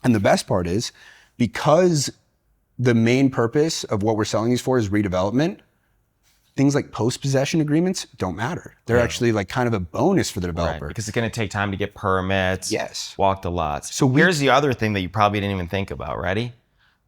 And the best part is, because the main purpose of what we're selling these for is redevelopment, things like post-possession agreements don't matter. They're actually like kind of a bonus for the developer. Right, because it's gonna take time to get permits, walk the lots. So here's the other thing that you probably didn't even think about, ready?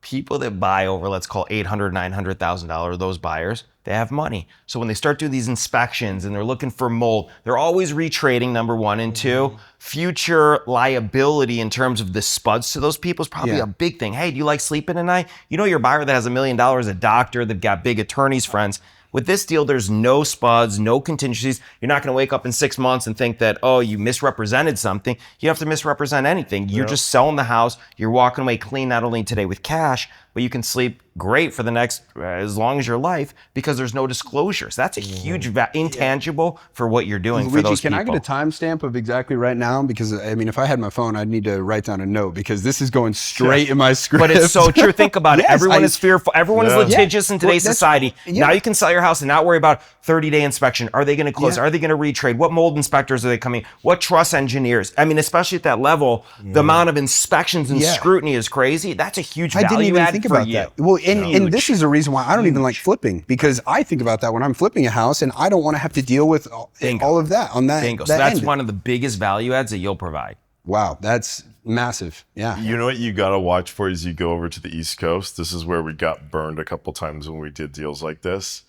People that buy over, let's call $800,000, $900,000, those buyers, they have money. So when they start doing these inspections and they're looking for mold, they're always retrading, number one. And two, future liability in terms of the spuds to those people is probably a big thing. Hey, do you like sleeping at night? You know your buyer that has $1 million, a doctor, they've got big attorneys, friends. With this deal, there's no spuds, no contingencies. You're not gonna wake up in 6 months and think that, oh, you misrepresented something. You don't have to misrepresent anything. You're just selling the house. You're walking away clean, not only today with cash, but you can sleep great for the next, as long as your life, because there's no disclosures. That's a huge intangible for what you're doing for those people. Can I get a timestamp of exactly right now? Because I mean, if I had my phone, I'd need to write down a note, because this is going straight in my script. But it's so true. Think about it. Everyone is fearful. Everyone is litigious in today's society. Now you can sell your house and not worry about 30-day inspection. Are they going to close? Are they going to retrade? What mold inspectors are they coming? What truss engineers? I mean, especially at that level, the amount of inspections and scrutiny is crazy. That's a huge value add for you. I didn't even think about that. Well, and this is a reason why I don't even like flipping, because I think about that when I'm flipping a house, and I don't want to have to deal with all of that on that. So that's one of the biggest value adds that you'll provide. Wow, that's massive. Yeah. You know what you got to watch for as you go over to the East Coast? This is where we got burned a couple times when we did deals like this.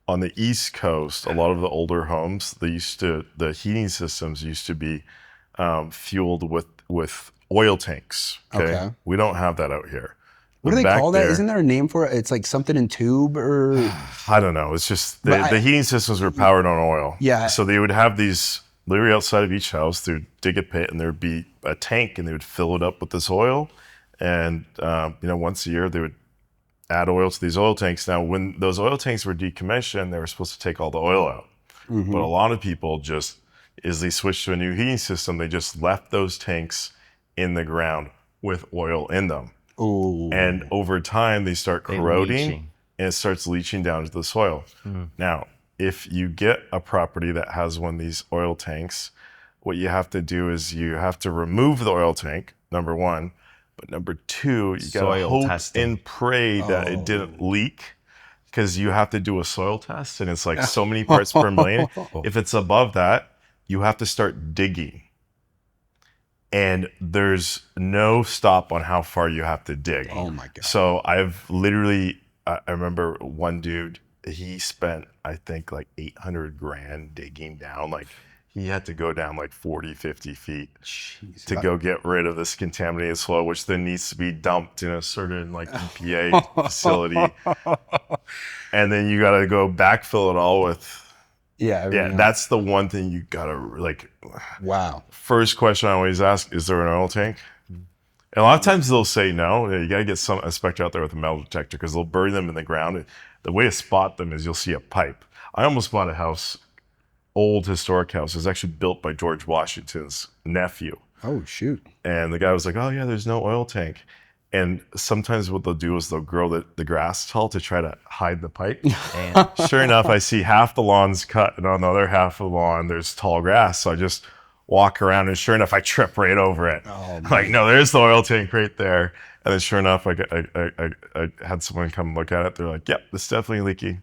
On the East Coast, a lot of the older homes, the heating systems used to be fueled with oil tanks. Okay. We don't have that out here. What do they call that? Isn't there a name for it? It's like something in tube, or I don't know. It's just the heating systems were powered on oil. Yeah. So they would have these literally outside of each house. They would dig a pit, and there would be a tank, and they would fill it up with this oil. And once a year they would add oil to these oil tanks. Now, when those oil tanks were decommissioned, they were supposed to take all the oil out. But a lot of people just, as they switch to a new heating system, they just left those tanks in the ground with oil in them. Ooh. And over time, they start corroding leaching. and it starts leaching down into the soil. Now, if you get a property that has one of these oil tanks, what you have to do is you have to remove the oil tank, number one. But number two, you got to hope and pray that it didn't leak, because you have to do a soil test and it's like so many parts per million. If it's above that, you have to start digging. And there's no stop on how far you have to dig. Oh my God. So I've literally, I remember one dude, he spent, I think, like 800 grand digging down. Like he had to go down like 40, 50 feet to go get rid of this contaminated soil, which then needs to be dumped in a certain like EPA facility. And then you got to go backfill it all with, that's the one thing you got to like. Wow. First question I always ask, is there an oil tank? And a lot of times they'll say no. You got to get a inspector out there with a metal detector, because they'll bury them in the ground. The way to spot them is you'll see a pipe. I almost bought a house, old historic house. It was actually built by George Washington's nephew. Oh, shoot. And the guy was like, oh yeah, there's no oil tank. And sometimes what they'll do is they'll grow the grass tall to try to hide the pipe. And sure enough, I see half the lawn's cut, and on the other half of the lawn, there's tall grass. So I just walk around, and sure enough, I trip right over it. Oh, like, no, there's the oil tank right there. And then sure enough, I had someone come look at it. They're like, yep, this is definitely leaky.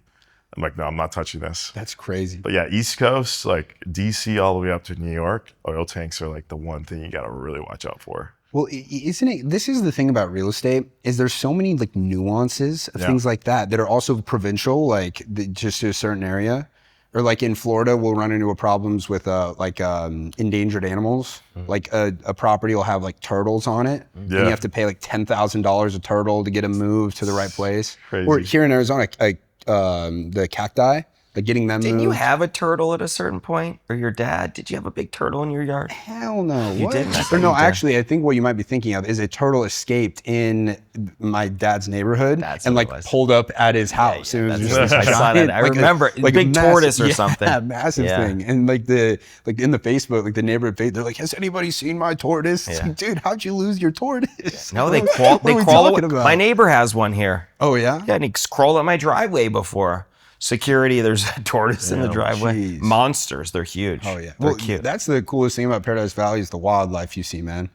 I'm like, no, I'm not touching this. That's crazy. But yeah, East Coast, like DC all the way up to New York, oil tanks are like the one thing you got to really watch out for. Well, isn't it? This is the thing about real estate, is there's so many like nuances of things like that are also provincial, like just to a certain area. Or like in Florida, we'll run into problems with endangered animals. Like a property will have like turtles on it, and you have to pay like $10,000 a turtle to get them moved to the right place. Crazy. Or here in Arizona, the cacti, like getting them Didn't moved. you have a turtle at a certain point? Or your dad? Did you have a big turtle in your yard? Hell no. You what? didn't? Or no, actually, I think what you might be thinking of is a turtle escaped in my dad's neighborhood and like pulled up at his house. Yeah, it was just this giant, I remember, like big tortoise or something. Yeah, massive thing. And like in the Facebook, like the neighborhood page, they're like, has anybody seen my tortoise? It's like, dude, how'd you lose your tortoise? No, they crawl. My neighbor has one here. Oh yeah? Yeah, and he crawled up my driveway before. Security, there's a tortoise in the driveway. Geez. Monsters, they're huge. Oh yeah, They're cute. That's the coolest thing about Paradise Valley is the wildlife you see, man.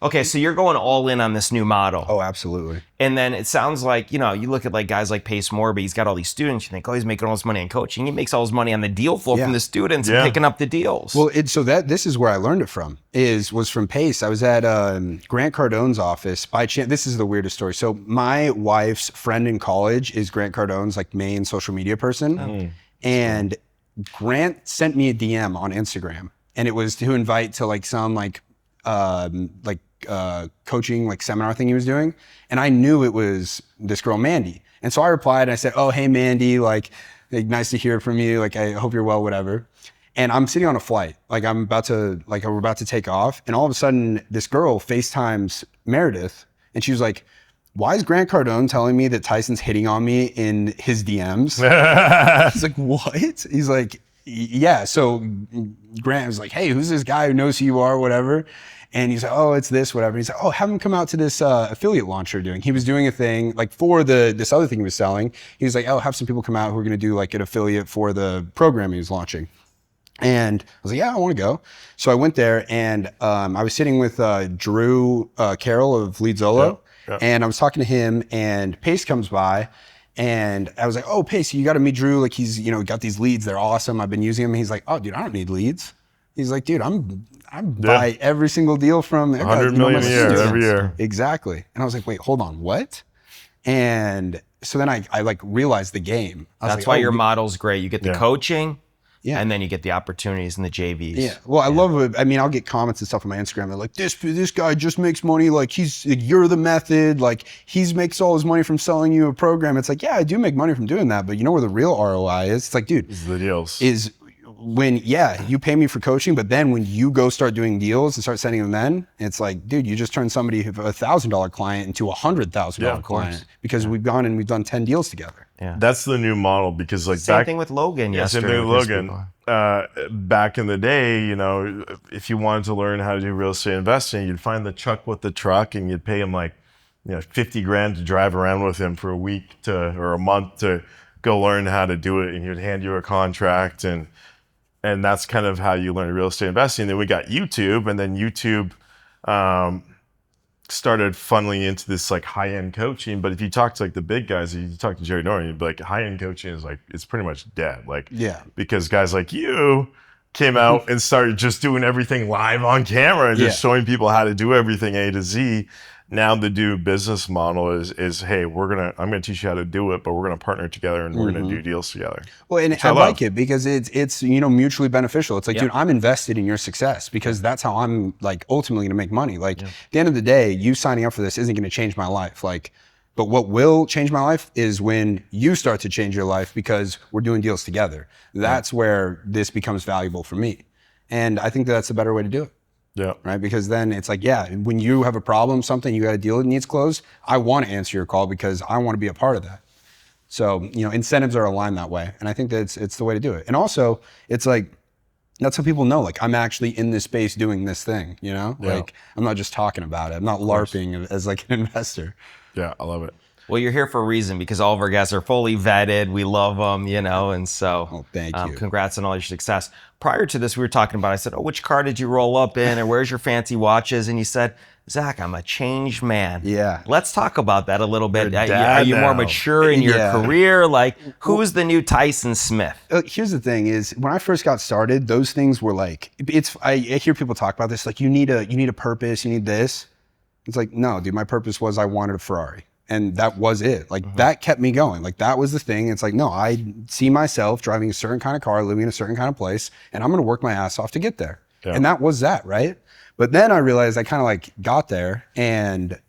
Okay, so you're going all in on this new model. Oh, absolutely. And then it sounds like, you look at like guys like Pace Morby, he's got all these students, you think, oh, he's making all this money in coaching. He makes all his money on the deal floor from the students and picking up the deals. Well, this is where I learned it from, was from Pace. I was at Grant Cardone's office by chance. This is the weirdest story. So my wife's friend in college is Grant Cardone's like main social media person. And Grant sent me a DM on Instagram, and it was to invite to like some coaching like seminar thing he was doing. And I knew it was this girl, Mandy. And so I replied and I said, oh, hey, Mandy, like nice to hear from you. Like, I hope you're well, whatever. And I'm sitting on a flight. Like we're about to take off. And all of a sudden this girl FaceTimes Meredith. And she was like, why is Grant Cardone telling me that Tyson's hitting on me in his DMs? He's like, what? He's like, yeah. So Grant was like, hey, who's this guy who knows who you are, whatever. And he's like, oh, it's this, whatever. He's like, oh, have him come out to this affiliate launch you're doing. He was doing a thing like for this other thing he was selling. He was like, oh, have some people come out who are going to do like an affiliate for the program he was launching. And I was like, yeah, I want to go. So I went there, and I was sitting with Drew Carroll of Lead Zolo. Yeah. And I was talking to him, and Pace comes by, and I was like, oh, Pace, you got to meet Drew. Like he's, got these leads. They're awesome. I've been using them. And he's like, oh, dude, I don't need leads. He's like, dude, I buy every single deal from 100 million a year, every year. Exactly. And I was like, wait, hold on, what? And so then I like realized the game. That's why your model's great. You get the coaching. Yeah. And then you get the opportunities in the JVs. Yeah. Well, I love it. I mean, I'll get comments and stuff on my Instagram. They're like, this guy just makes money. Like you're the method. Like he makes all his money from selling you a program. It's like, yeah, I do make money from doing that. But you know where the real ROI is? It's like, dude, the deals. when, you pay me for coaching, but then when you go start doing deals and start sending them in, it's like, dude, you just turned somebody who $1,000 client into $100,000 client because we've gone and we've done 10 deals together. Yeah. That's the new model because like same thing with Logan yesterday. Same thing with Logan. Back in the day, you know, if you wanted to learn how to do real estate investing, you'd find the Chuck with the truck and you'd pay him like, you know, 50 grand to drive around with him for a week or a month to go learn how to do it, and he'd hand you a contract, and that's kind of how you learn real estate investing. Then we got YouTube, and then YouTube started funneling into this like high-end coaching. But if you talk to like the big guys, you talk to Jerry Norton, you'd be like, high-end coaching is like, it's pretty much dead. Like, because guys like you came out and started just doing everything live on camera and just showing people how to do everything A to Z. Now the new business model is hey, I'm gonna teach you how to do it, but we're gonna partner together and we're gonna do deals together. Well, and I like it because it's you know, mutually beneficial. It's like, dude, I'm invested in your success because that's how I'm like ultimately gonna make money. Like at the end of the day, you signing up for this isn't gonna change my life. Like, but what will change my life is when you start to change your life because we're doing deals together. That's where this becomes valuable for me. And I think that's a better way to do it. Yeah. Right. Because then it's like, when you have a problem, something you got a deal that needs closed, I want to answer your call because I want to be a part of that. So, you know, incentives are aligned that way. And I think that it's the way to do it. And also it's like, that's how people know, like, I'm actually in this space doing this thing, you know, like I'm not just talking about it. I'm not LARPing as like an investor. Yeah. I love it. Well, you're here for a reason because all of our guests are fully vetted. We love them, you know, and so thank you. Congrats on all your success. Prior to this, we were talking about, I said, which car did you roll up in or where's your fancy watches? And you said, Zach, I'm a changed man. Yeah. Let's talk about that a little bit. Are you more mature in your career? Like, who's the new Tyson Smith? Here's the thing is, when I first got started, those things were like, I hear people talk about this, like you need a purpose, you need this. It's like, no, dude, my purpose was I wanted a Ferrari. And that was it. Like that kept me going. Like that was the thing. It's like, no, I see myself driving a certain kind of car, living in a certain kind of place, and I'm going to work my ass off to get there. Yeah. And that was that, right? But then I realized I kind of like got there and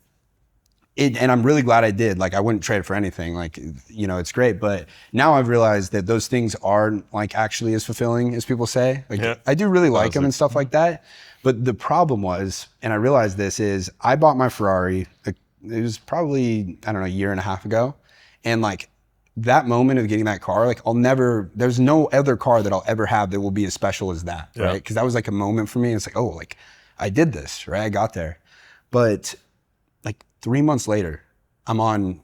I'm really glad I did. Like I wouldn't trade it for anything. Like, you know, it's great. But now I've realized that those things aren't like actually as fulfilling as people say. Like I do really like them and stuff like that. But the problem was, and I realized this is I bought my Ferrari, it was probably, I don't know, a year and a half ago. And like that moment of getting that car, like there's no other car that I'll ever have that will be as special as that, right? Because that was like a moment for me. It's like, oh, like I did this, right? I got there. But like 3 months later, I'm on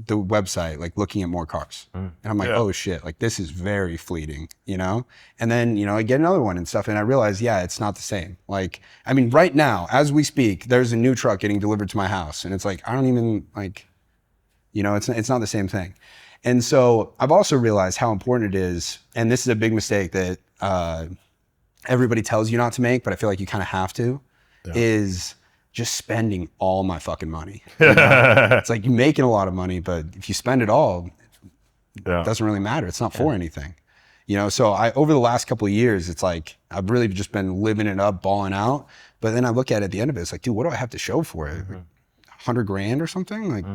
the website, like looking at more cars. And I'm like, oh shit, like this is very fleeting, you know? And then, you know, I get another one and stuff and I realize, it's not the same. Like, I mean, right now, as we speak, there's a new truck getting delivered to my house. And it's like, I don't even like, you know, it's not the same thing. And so I've also realized how important it is. And this is a big mistake that everybody tells you not to make, but I feel like you kind of have to, is just spending all my fucking money. You know? It's like you're making a lot of money, but if you spend it all, it doesn't really matter. It's not for anything. You know, so over the last couple of years, it's like, I've really just been living it up, balling out. But then I look at it at the end of it, it's like, dude, what do I have to show for it? Like 100 grand or something? Like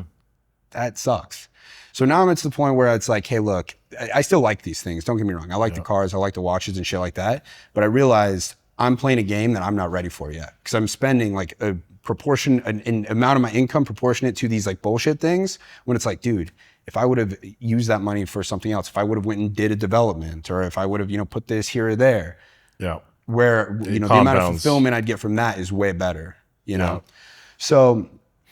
that sucks. So now I'm at the point where it's like, hey, look, I still like these things. Don't get me wrong. I like the cars, I like the watches and shit like that. But I realized I'm playing a game that I'm not ready for yet because I'm spending like an amount of my income proportionate to these like bullshit things when it's like, dude, if I would have used that money for something else, if I would have went and did a development or if I would have, you know, put this here or there, where, you know, the amount of fulfillment I'd get from that is way better, you know? So,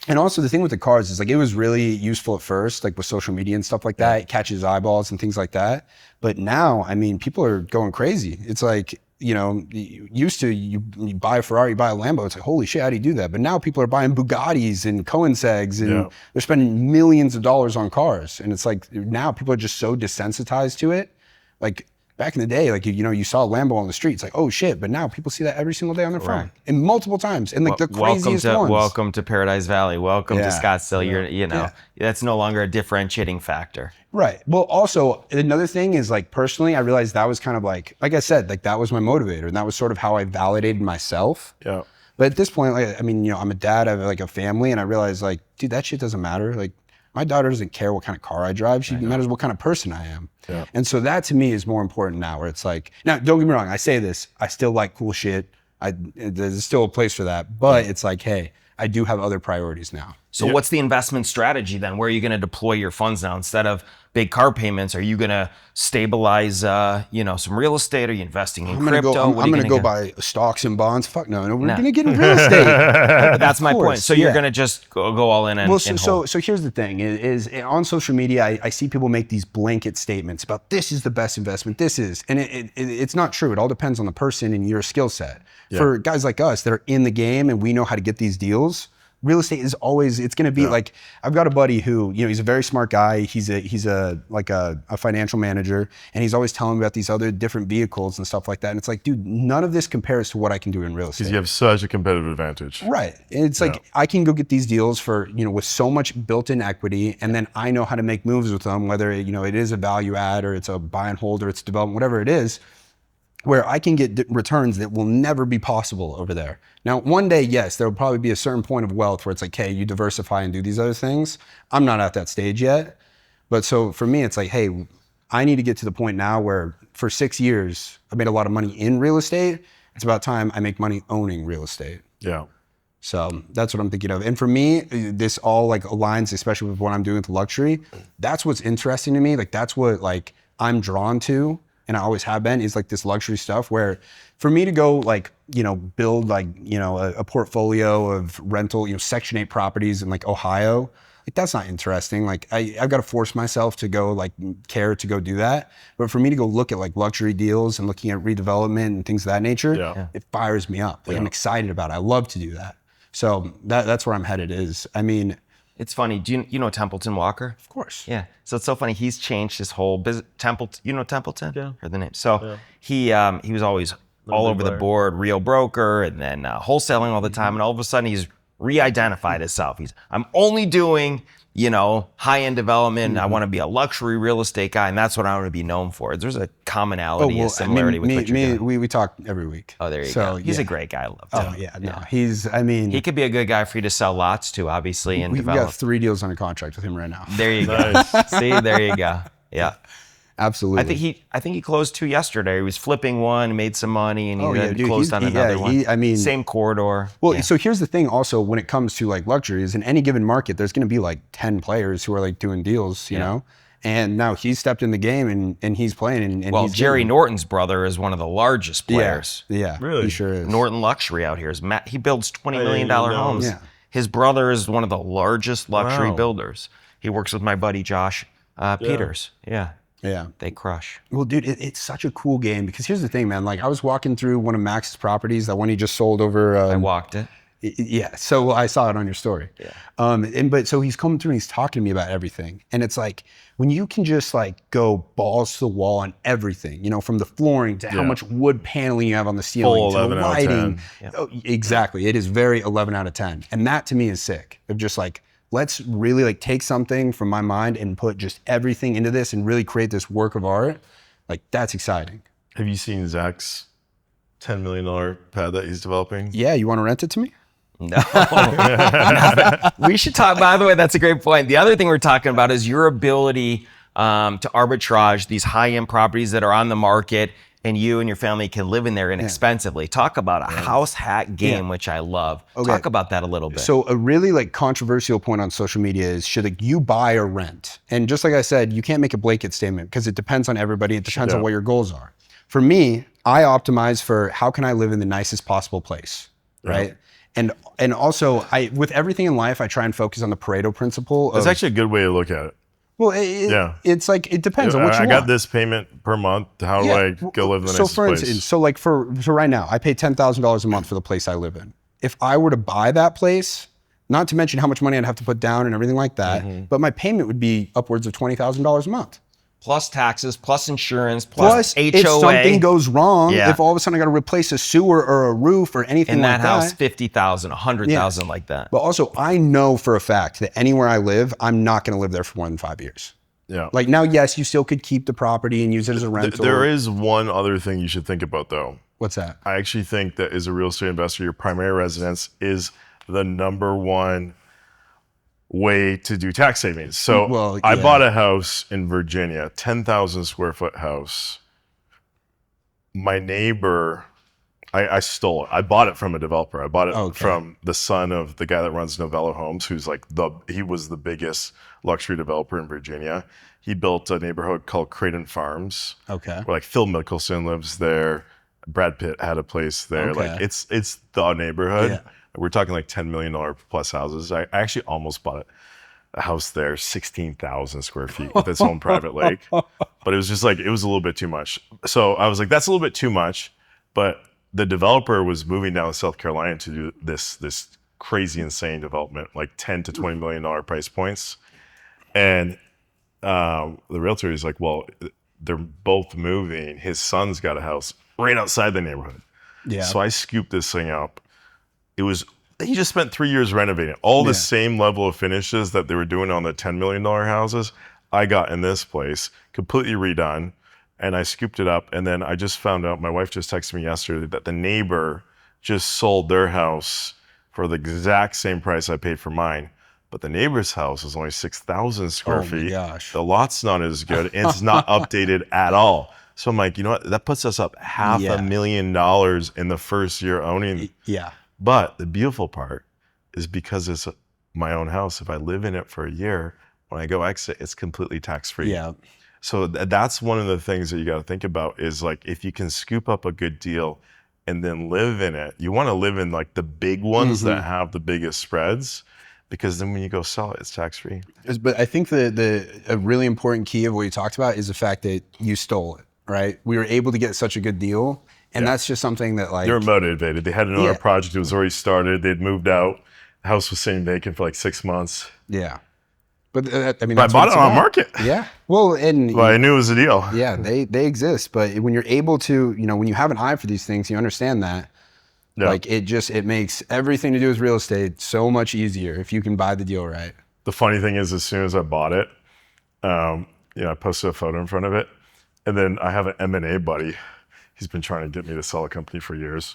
and also the thing with the cars is like, it was really useful at first, like with social media and stuff like that, it catches eyeballs and things like that. But now, I mean, people are going crazy. It's like, you know, used to you buy a Ferrari, you buy a Lambo, it's like, holy shit, how do you do that? But now people are buying Bugattis and Koenigsegg's and they're spending millions of dollars on cars. And it's like, now people are just so desensitized to it. Like back in the day, like, you know, you saw a Lambo on the street, it's like, oh shit. But now people see that every single day on their phone and multiple times. And like the craziest ones. Welcome to Paradise Valley. Welcome to Scottsdale. You know, that's no longer a differentiating factor. Right. Well, also another thing is like personally, I realized that was kind of like I said, like that was my motivator and that was sort of how I validated myself. Yeah. But at this point, like, I mean, you know, I'm a dad, I have like a family and I realized like, dude, that shit doesn't matter. Like My daughter doesn't care what kind of car I drive. She matters what kind of person I am. Yeah. And so that to me is more important now, where it's like, now don't get me wrong, I say this, I still like cool shit. There's still a place for that, but it's like, hey, I do have other priorities now. So what's the investment strategy then? Where are you going to deploy your funds now? Instead of big car payments, are you going to stabilize, some real estate? Are you investing in crypto? I'm going to go buy stocks and bonds. Fuck no, we're going to get in real estate. That's my point. So you're going to just go all in and so here's the thing is on social media, I see people make these blanket statements about this is the best investment. This is, and it's not true. It all depends on the person and your skill set. Yeah. For guys like us that are in the game and we know how to get these deals, real estate is always, it's going to be like, I've got a buddy who, he's a very smart guy. He's a financial manager, and he's always telling me about these other different vehicles and stuff like that. And it's like, dude, none of this compares to what I can do in real estate. Because you have such a competitive advantage. Right. And it's like, I can go get these deals for, with so much built-in equity, and then I know how to make moves with them, whether, it is a value add or it's a buy and hold or it's development, whatever it is, where I can get returns that will never be possible over there. Now, one day, yes, there will probably be a certain point of wealth where it's like, hey, you diversify and do these other things. I'm not at that stage yet. But so for me, it's like, hey, I need to get to the point now where for 6 years, I made a lot of money in real estate. It's about time I make money owning real estate. Yeah. So that's what I'm thinking of. And for me, this all like aligns, especially with what I'm doing with luxury. That's what's interesting to me. Like that's what like I'm drawn to. And I always have been, is like this luxury stuff where for me to go like, build like, a portfolio of rental, Section 8 properties in like Ohio, like that's not interesting. Like I've got to force myself to go like care to go do that. But for me to go look at like luxury deals and looking at redevelopment and things of that nature, it fires me up. Like I'm excited about it. I love to do that. So that's where I'm headed is, I mean, it's funny. Do you know Templeton Walker? Of course. Yeah. So it's so funny. He's changed his whole business. Templeton? Yeah. Or the name. So he was always all over the board, real broker, and then wholesaling all the time. And all of a sudden, he's re-identified himself. I'm only doing high-end development. I want to be a luxury real estate guy, and that's what I want to be known for. There's a commonality, a similarity with what you're doing. We talk every week. Oh, there you go. He's a great guy. I love him. Oh, yeah. No, he could be a good guy for you to sell lots to, obviously, and develop. We've got 3 deals under contract with him right now. There you go. See, there you go. Yeah. Absolutely. I think he closed 2 yesterday. He was flipping one, made some money, and he closed on another one. Same corridor. Well, so here's the thing also when it comes to like luxury is in any given market, there's going to be like 10 players who are like doing deals, you know? And now he's stepped in the game and he's playing. And he's Jerry Norton's brother is one of the largest players. Yeah, really? He sure is. Norton Luxury out here. He builds $20 million homes. Yeah. His brother is one of the largest luxury builders. He works with my buddy Josh Peters. Yeah. They crush. Well, dude, it's such a cool game because here's the thing, man. Like I was walking through one of Max's properties, that one he just sold over. I walked it. Yeah, so I saw it on your story. Yeah. But so he's coming through and he's talking to me about everything. And it's like when you can just like go balls to the wall on everything, from the flooring to how much wood paneling you have on the ceiling, to the lighting. Oh, exactly. It is very 11 out of 10. And that to me is sick. Of just like, let's really like take something from my mind and put just everything into this and really create this work of art. Like that's exciting. Have you seen Zach's $10 million pad that he's developing? Yeah, you want to rent it to me? No. We should talk, by the way, that's a great point. The other thing we're talking about is your ability to arbitrage these high-end properties that are on the market and you and your family can live in there inexpensively. Talk about a house hack game, which I love. Okay. Talk about that a little bit. So a really like controversial point on social media is should like, you buy or rent? And just like I said, you can't make a blanket statement because it depends on everybody. It depends on what your goals are. For me, I optimize for how can I live in the nicest possible place, right? And also, with everything in life, I try and focus on the Pareto principle. That's actually a good way to look at it. Well, it's like, it depends on what you want. I got this payment per month. How do I go live in the nicest place? So like for right now, I pay $10,000 a month for the place I live in. If I were to buy that place, not to mention how much money I'd have to put down and everything like that, but my payment would be upwards of $20,000 a month. Plus taxes, plus insurance, plus HOA. If something goes wrong, if all of a sudden I got to replace a sewer or a roof or anything like that. In that house, 50,000, 100,000 like that. But also, I know for a fact that anywhere I live, I'm not going to live there for more than 5 years. Yeah. Like now, yes, you still could keep the property and use it as a rental. There is one other thing you should think about though. What's that? I actually think that as a real estate investor, your primary residence is the #1 way to do tax savings. So Well, I yeah. bought a house in Virginia, 10,000 square foot house. My neighbor, I stole it. I bought it from a developer. I bought it from the son of the guy that runs Novello Homes, who's like he was the biggest luxury developer in Virginia. He built a neighborhood called Creighton Farms. Okay. Where like Phil Mickelson lives there. Brad Pitt had a place there. Okay. Like it's the neighborhood. Yeah. We're talking like $10 million plus houses. I actually almost bought a house there, 16,000 square feet with its own private lake. But it was just like, it was a little bit too much. So I was like, that's a little bit too much. But the developer was moving down to South Carolina to do this crazy, insane development, like $10 to $20 million price points. And the realtor is like, well, they're both moving. His son's got a house right outside the neighborhood. Yeah. So I scooped this thing up. He just spent 3 years renovating it. All the same level of finishes that they were doing on the $10 million houses, I got in this place, completely redone. And I scooped it up. And then I just found out, my wife just texted me yesterday that the neighbor just sold their house for the exact same price I paid for mine. But the neighbor's house is only 6,000 square feet. Gosh. The lot's not as good. And it's not updated at all. So I'm like, you know what? That puts us up $500,000 in the first year owning. Yeah. But the beautiful part is because it's my own house, if I live in it for a year, when I go exit, it's completely tax-free. Yeah. So that's one of the things that you got to think about is like, if you can scoop up a good deal and then live in it, you want to live in like the big ones that have the biggest spreads, because then when you go sell it, it's tax-free. But I think a really important key of what you talked about is the fact that you stole it, right? We were able to get such a good deal. And that's just something that like... They were motivated. They had another project that was already started. They'd moved out. The house was sitting vacant for like 6 months. Yeah. But I mean, I bought it on market. Yeah. Well, and I knew it was a deal. Yeah, they exist. But when you're able to, when you have an eye for these things, you understand that. Yeah. Like it makes everything to do with real estate so much easier if you can buy the deal right. The funny thing is, as soon as I bought it, I posted a photo in front of it, and then I have an M&A buddy. He's been trying to get me to sell a company for years.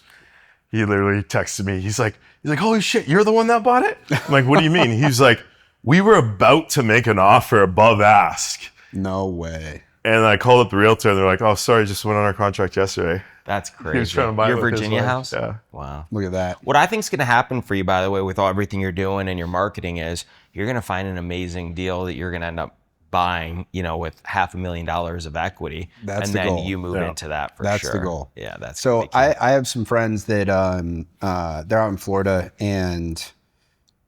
He literally texted me. He's like, holy shit, you're the one that bought it? I'm like, what do you mean? He's like, we were about to make an offer above ask. No way. And I called up the realtor and they're like, oh, sorry, just went on our contract yesterday. That's crazy. He was trying to buy your Virginia house? Yeah. Wow. Look at that. What I think is going to happen for you, by the way, with everything you're doing and your marketing is you're going to find an amazing deal that you're going to end up buying, with $500,000 of equity. That's and the then goal. you move into that for that's sure. That's the goal. Yeah, that's so I have some friends that they're out in Florida, and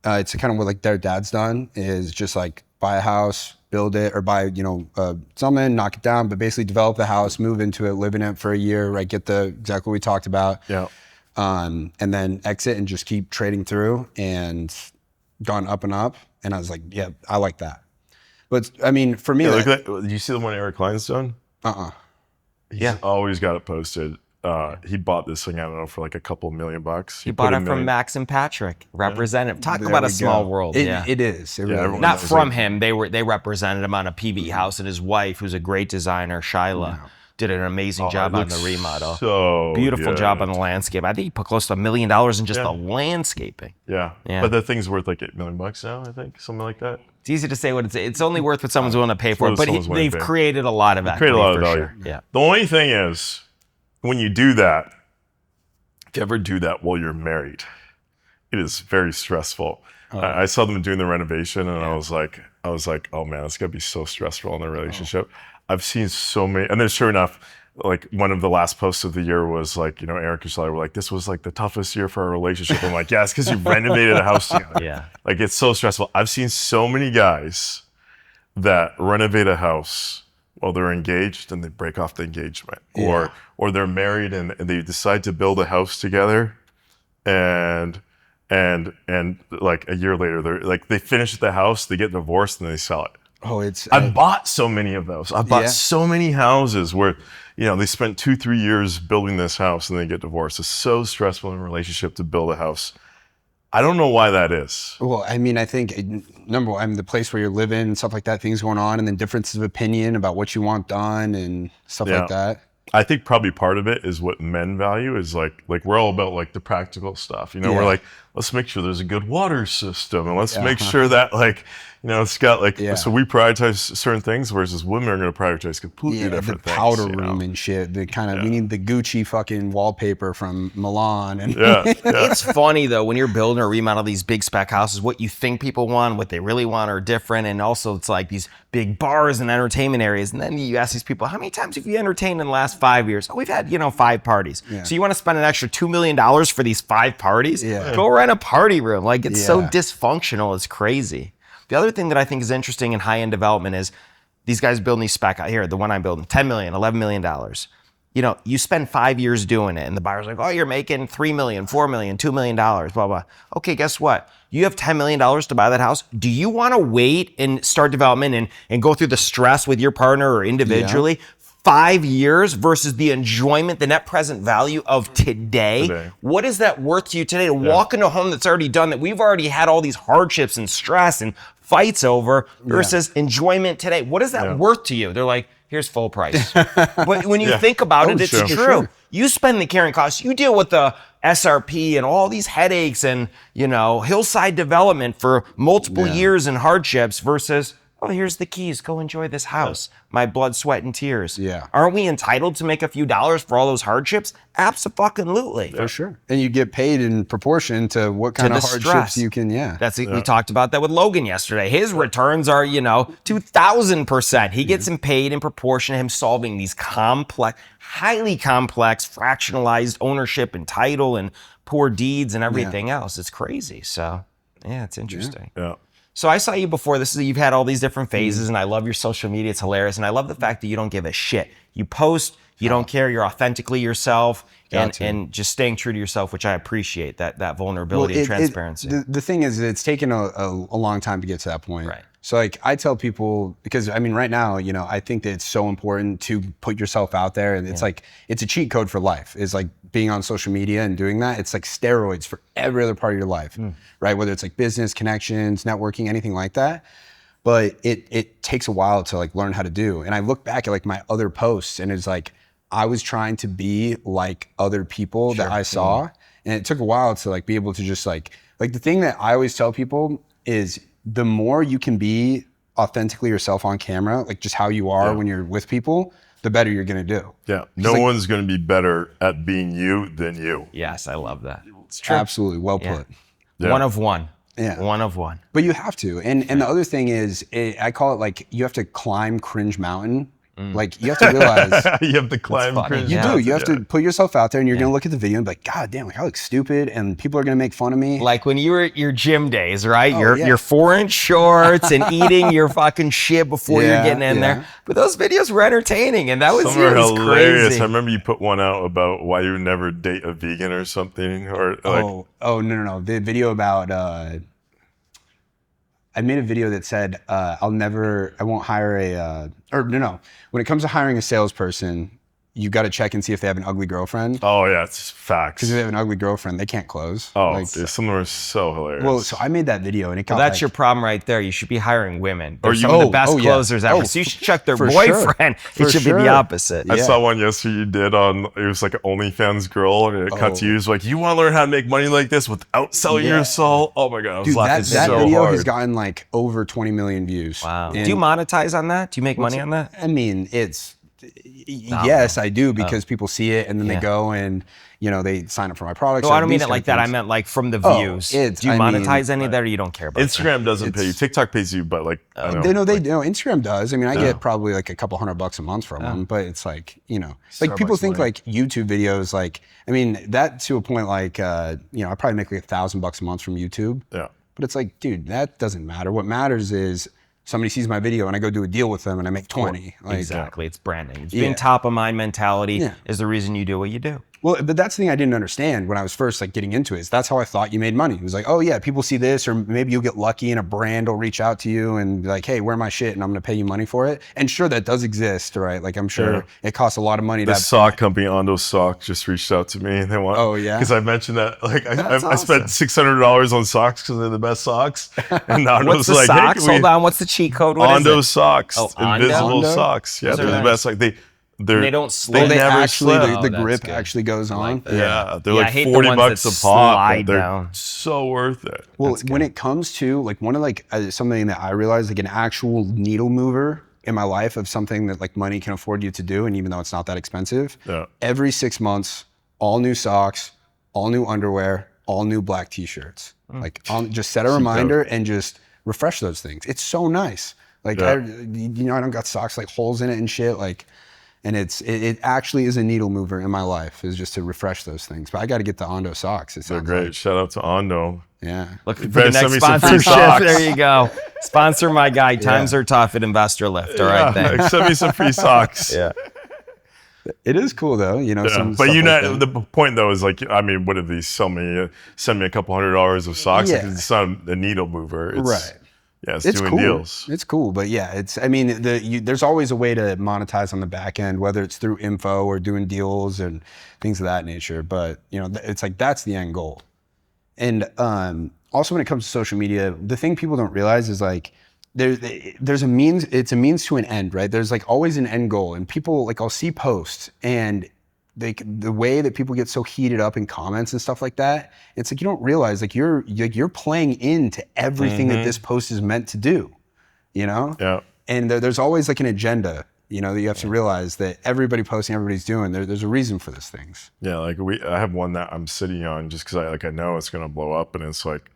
it's kind of what like their dad's done is just like buy a house, build it, or buy something, knock it down, but basically develop the house, move into it, live in it for a year, right? Get exactly what we talked about. Yeah. And then exit and just keep trading through and gone up and up. And I was like, yeah, I like that. But I mean, for me, look at that. Did you see the one Eric Klein's done? He's always got it posted. He bought this thing, I don't know, for like a couple $1 million. He bought it from Max and Patrick, representative. Talk about a small world. It is. It really not from him. They represented him on a PV house, and his wife, who's a great designer, Shyla, did an amazing job on the remodel. So beautiful job on the landscape. I think he put close to $1 million in just the landscaping. Yeah. But the thing's worth like $8 million now, I think, something like that. It's easy to say what it's only worth what someone's willing to pay for it, but they've created a lot of equity. Created a lot of value. Sure. Yeah. The only thing is, when you do that, if you ever do that while you're married, it is very stressful. I saw them doing the renovation, and I was like, oh man, it's gonna be so stressful in their relationship. I've seen so many, and then sure enough, like one of the last posts of the year was like, Eric and Shyla were like, this was like the toughest year for our relationship. I'm like, yeah, it's because you renovated a house together. Yeah. Like it's so stressful. I've seen so many guys that renovate a house while they're engaged and they break off the engagement, or they're married and they decide to build a house together, and like a year later they're like, they finish the house, they get divorced, and they sell it. I've bought so many of those. I've bought so many houses where they spent 2-3 years building this house and they get divorced. It's so stressful in a relationship to build a house. I don't know why that is. Well, I mean, I think number one, the place where you're living and stuff like that, things going on, and then differences of opinion about what you want done and stuff like that. I think probably part of it is what men value is like we're all about like the practical stuff. You know, Yeah. we're like, let's make sure there's a good water system, and let's make sure that like, you know, it's got like, so we prioritize certain things, versus women are going to prioritize completely different the things. powder room and shit. The kind of we need the Gucci fucking wallpaper from Milan. And It's funny though when you're building or remodel these big spec houses, what you think people want, what they really want are different, and also it's like these big bars and entertainment areas. And then you ask these people, how many times have you entertained in the last 5 years? Oh, we've had 5 parties. So you want to spend an extra $2 million for these 5 parties? Go rent a party room. Like it's so dysfunctional. It's crazy. The other thing that I think is interesting in high-end development is these guys building these spec out here, the one I'm building, $10 million, $11 million. You spend 5 years doing it and the buyer's like, oh, you're making $3 million, $4 million, $2 million, blah, blah. Okay, guess what? You have $10 million to buy that house. Do you want to wait and start development and go through the stress with your partner or individually? 5 years versus the enjoyment, the net present value of today. What is that worth to you today to walk into a home that's already done, that we've already had all these hardships and stress and fights over, versus enjoyment today? What is that worth to you? They're like, here's full price. But when you think about it, it's true. Sure. You spend the carrying costs. You deal with the SRP and all these headaches and, hillside development for multiple years and hardships versus, oh, here's the keys. Go enjoy this house. My blood, sweat, and tears. Aren't we entitled to make a few dollars for all those hardships? Absolutely. For sure. And you get paid in proportion to what kind of hardships you can, We talked about that with Logan yesterday. His returns are, 2,000%. He gets him paid in proportion to him solving these complex, highly complex, fractionalized ownership and title and poor deeds and everything else. It's crazy. So, it's interesting. So I saw you before. You've had all these different phases, and I love your social media. It's hilarious, and I love the fact that you don't give a shit. You post, you don't care. You're authentically yourself, and just staying true to yourself, which I appreciate. That vulnerability and transparency. The thing is, it's taken a long time to get to that point. Right. So I tell people, because right now, I think that it's so important to put yourself out there, and it's like it's a cheat code for life. It's like being on social media and doing that. It's like steroids for every other part of your life, right? Whether it's like business, connections, networking, anything like that. But it takes a while to like learn how to do. And I look back at like my other posts, and it's like I was trying to be like other people that I saw, and it took a while to like be able to just like the thing that I always tell people is, the more you can be authentically yourself on camera, like just how you are when you're with people, the better you're going to do. No one's going to be better at being you than you. Yes, I love that. It's true. Absolutely. Well put. One of one. Yeah. One of one. But you have to. And the other thing is, I call it like you have to climb cringe mountain. Like you have to realize you have to climb cringe. You do. You have to put yourself out there, and you're going to look at the video and be like, God damn, like I look stupid, and people are going to make fun of me. Like when you were at your gym days, right? Your 4-inch shorts and eating your fucking shit before you're getting in there. But those videos were entertaining, and that was, hilarious. crazy. I remember you put one out about why you would never date a vegan or something, or like. No. The video about. I made a video that said, I won't hire when it comes to hiring a salesperson, you got to check and see if they have an ugly girlfriend. Oh yeah, it's facts. Because if they have an ugly girlfriend, they can't close. Oh, some of them are so hilarious. Well, so I made that video, and it got that's your problem right there. You should be hiring women. They're some of the best closers ever. So you should check their boyfriend. Sure. It should be the opposite. I saw one yesterday you did on, it was like an OnlyFans girl, and it cut to you. It was like, you want to learn how to make money like this without selling your soul? Oh my God, I was laughing so hard. That video has gotten like over 20 million views. Wow. Do you monetize on that? Do you make money on that? I mean, yes, I do, because people see it and then they go and they sign up for my products. No, I don't mean it like that. I meant like from the views. Do you monetize any of that, or you don't care about Instagram doesn't pay you. TikTok pays you, but like they know. Instagram does. I mean, I get probably like a couple $100 a month from them, but it's like like people think like YouTube videos. Like I mean, that to a point. Like I probably make like $1,000 a month from YouTube. Yeah, but it's like, dude, that doesn't matter. What matters is somebody sees my video and I go do a deal with them and I make 20. Exactly. It's branding. It's being top of mind mentality is the reason you do what you do. Well, but that's the thing I didn't understand when I was first like getting into it. Is that's how I thought you made money. It was like, oh yeah, people see this, or maybe you'll get lucky and a brand will reach out to you and be like, hey, wear my shit and I'm gonna pay you money for it. And sure, that does exist, right? Like I'm sure it costs a lot of money. The sock company, Ondo Sock, just reached out to me. They want. Oh yeah. Because I mentioned that, like I spent $600 on socks because they're the best socks. And Ondo's like, socks? Hey, Hold on, what's the cheat code? What Ondo is it? socks, Oh, invisible Ondo? socks. Yeah, they're the best. Like They don't slip. They never actually slip. the that's grip good. actually goes on. Yeah, they're Yeah, I like hate the 40 ones bucks that a pop, slide but they're down. so worth it. Well, when it comes to like one of like something that I realized, like an actual needle mover in my life of something that like money can afford you to do, and even though it's not that expensive, every 6 months, all new socks, all new underwear, all new black t-shirts. Like just set a reminder and just refresh those things. It's so nice. Like I don't got socks like holes in it and shit. Like, and it actually is a needle mover in my life, is just to refresh those things. But I got to get the Ondo socks. They're great. Like. Shout out to Ondo. Yeah. Look for the better next send me some free sponsorship. socks. There you go. Sponsor my guy. Times are tough at InvestorLift. All right, thanks. Send me some free socks. Yeah. It is cool though, you know. Some But stuff you know, like the point though is like, I mean, what if these send me a couple $100 of socks? Yeah. Like, it's not a needle mover. It's, Right. Yeah, it's doing cool. deals. It's cool, but yeah, I mean, there's always a way to monetize on the back end, whether it's through info or doing deals and things of that nature. But you know, it's like that's the end goal. And also, when it comes to social media, the thing people don't realize is like there's a means. It's a means to an end, right? There's like always an end goal, and people like I'll see posts and the way that people get so heated up in comments and stuff like that, it's like you don't realize like you're playing into everything that this post is meant to do, you know? Yeah. And there's always like an agenda, you know, that you have to realize that everybody posting, everybody's doing. There's a reason for these things. Yeah, like I have one that I'm sitting on just because I know it's gonna blow up, and it's like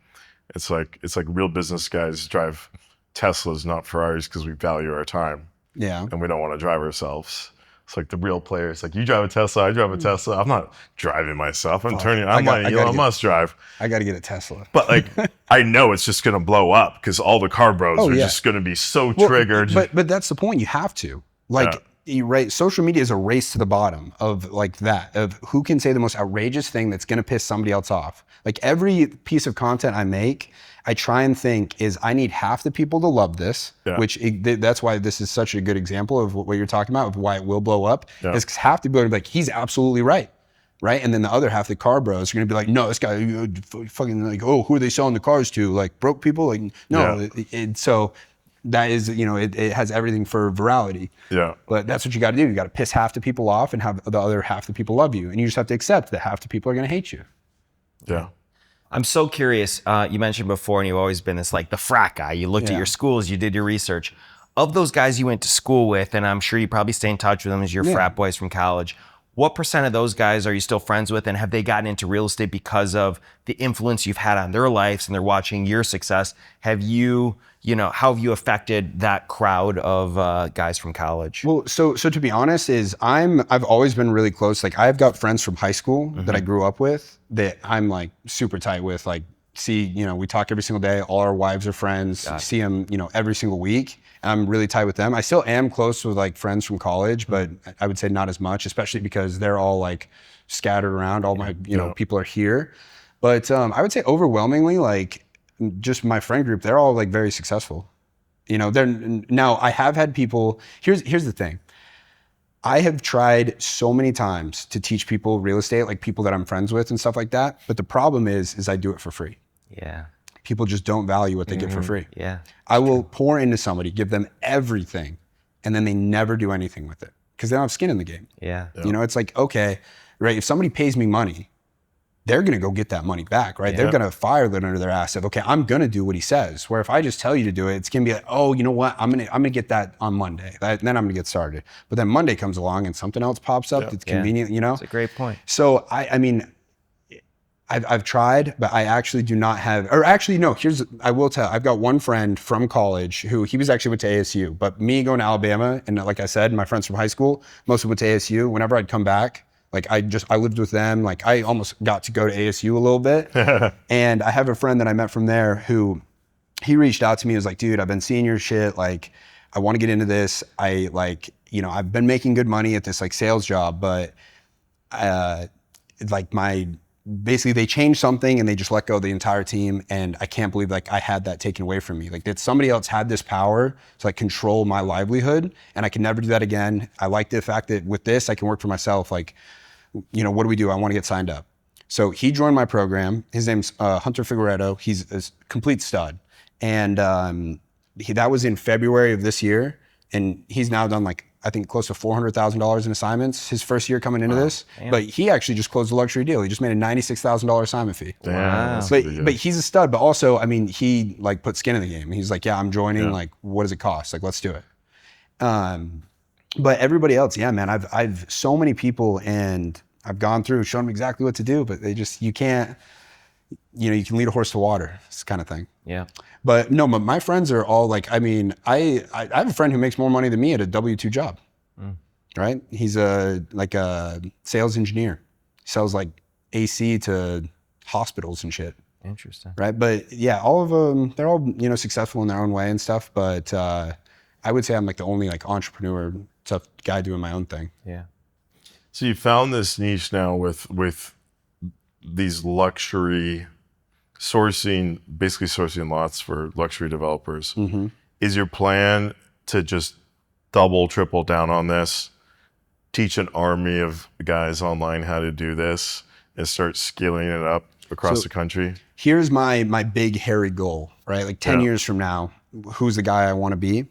real business guys drive Teslas, not Ferraris, because we value our time. Yeah. And we don't want to drive ourselves. It's like the real players. Like you drive a Tesla, I drive a Tesla. I'm not driving myself. I'm letting Elon Musk drive. I got to get a Tesla. But like, I know it's just going to blow up because all the car bros are just going to be so triggered. But that's the point. You have to. Like, right? Social media is a race to the bottom of like that, of who can say the most outrageous thing that's going to piss somebody else off. Like every piece of content I make, I try and think is I need half the people to love this, which that's why this is such a good example of what you're talking about, of why it will blow up, is because half the people are gonna be like, he's absolutely right. Right. And then the other half, the car bros, are going to be like, no, this guy fucking like, oh, who are they selling the cars to? Like broke people? Like, no. So that is, you know, it has everything for virality. Yeah. But that's what you got to do. You got to piss half the people off and have the other half the people love you. And you just have to accept that half the people are going to hate you. Yeah. I'm so curious. You mentioned before, and you've always been this like the frat guy. You looked at your schools, you did your research. Of those guys you went to school with, and I'm sure you probably stay in touch with them as your frat boys from college, what % of those guys are you still friends with, and have they gotten into real estate because of the influence you've had on their lives and they're watching your success? Have you, how have you affected that crowd of guys from college? Well, so to be honest, I've always been really close. Like I've got friends from high school that I grew up with that I'm like super tight with. Like, we talk every single day. All our wives are friends. See them, every single week. I'm really tight with them. I still am close with like friends from college, but I would say not as much, especially because they're all like scattered around. All my, people are here. But I would say overwhelmingly, like just my friend group, they're all like very successful. Now I have had people, here's the thing. I have tried so many times to teach people real estate, like people that I'm friends with and stuff like that. But the problem is I do it for free. Yeah. People just don't value what they get for free. Yeah. I will pour into somebody, give them everything, and then they never do anything with it because they don't have skin in the game. Yeah. It's like, okay, right, if somebody pays me money, they're going to go get that money back, right? They're going to fire that under their ass of, okay, I'm going to do what he says. Where if I just tell you to do it, it's going to be like, oh, you know what? I'm going to get that on Monday. Then I'm going to get started. But then Monday comes along and something else pops up that's convenient, That's a great point. So I mean, I've tried, but I actually do not have, or actually, no, I will tell, I've got one friend from college who he was actually went to ASU, but me going to Alabama, and like I said, my friends from high school, mostly went to ASU. Whenever I'd come back, like I lived with them. Like I almost got to go to ASU a little bit. And I have a friend that I met from there who he reached out to me. He was like, dude, I've been seeing your shit. Like, I want to get into this. I've been making good money at this like sales job, but basically they changed something and they just let go of the entire team. And I can't believe like I had that taken away from me. Like that somebody else had this power to like control my livelihood and I can never do that again. I like the fact that with this, I can work for myself. Like, what do we do? I want to get signed up. So he joined my program. His name's Hunter Figueredo. He's a complete stud. And that was in February of this year. And he's now done like, I think close to $400,000 in assignments his first year coming into this. Damn. But he actually just closed a luxury deal. He just made a $96,000 assignment fee. Damn, Wow. that's pretty good. But he's a stud. But also, I mean, he like put skin in the game. He's like, yeah, I'm joining. Yeah. Like, what does it cost? Like, let's do it. But everybody else, yeah, man, I've so many people, and I've gone through, shown them exactly what to do, but you can't, you can lead a horse to water, this kind of thing. Yeah. But no, my friends are all like, I mean, I have a friend who makes more money than me at a W-2 job, right? He's a sales engineer. He sells like AC to hospitals and shit. Interesting. Right. But yeah, all of them, they're all, successful in their own way and stuff. But I would say I'm like the only like entrepreneur tough guy doing my own thing. Yeah. So you found this niche now with these luxury basically sourcing lots for luxury developers. Mm-hmm. Is your plan to just double, triple down on this, teach an army of guys online how to do this, and start scaling it up across the country? Here's my big hairy goal, right? Like 10 years from now, who's the guy I want to be?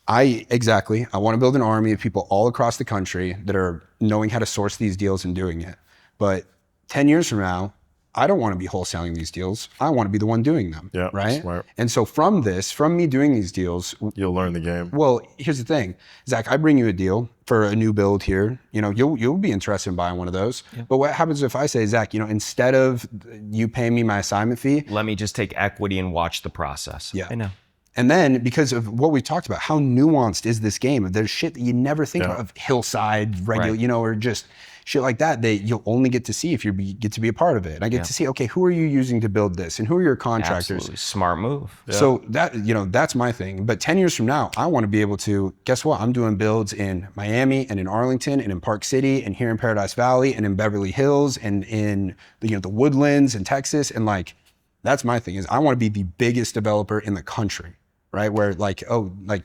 I want to build an army of people all across the country that are knowing how to source these deals and doing it. But 10 years from now, I don't want to be wholesaling these deals. I want to be the one doing them, right? Smart. And so from me doing these deals, you'll learn the game. Well, here's the thing, Zach, I bring you a deal for a new build here. You'll be interested in buying one of those. Yeah. But what happens if I say, Zach, instead of you paying me my assignment fee, let me just take equity and watch the process. Yeah. I know. And then because of what we talked about, how nuanced is this game? There's shit that you never think of hillside, regular, or just shit like that you'll only get to see if you get to be a part of it. And I get to see, okay, who are you using to build this? And who are your contractors? Absolutely. Smart move. Yeah. So that's my thing. But 10 years from now, I want to be able to, guess what? I'm doing builds in Miami and in Arlington and in Park City and here in Paradise Valley and in Beverly Hills and in the Woodlands in Texas. And like, that's my thing is I want to be the biggest developer in the country. Right? Where like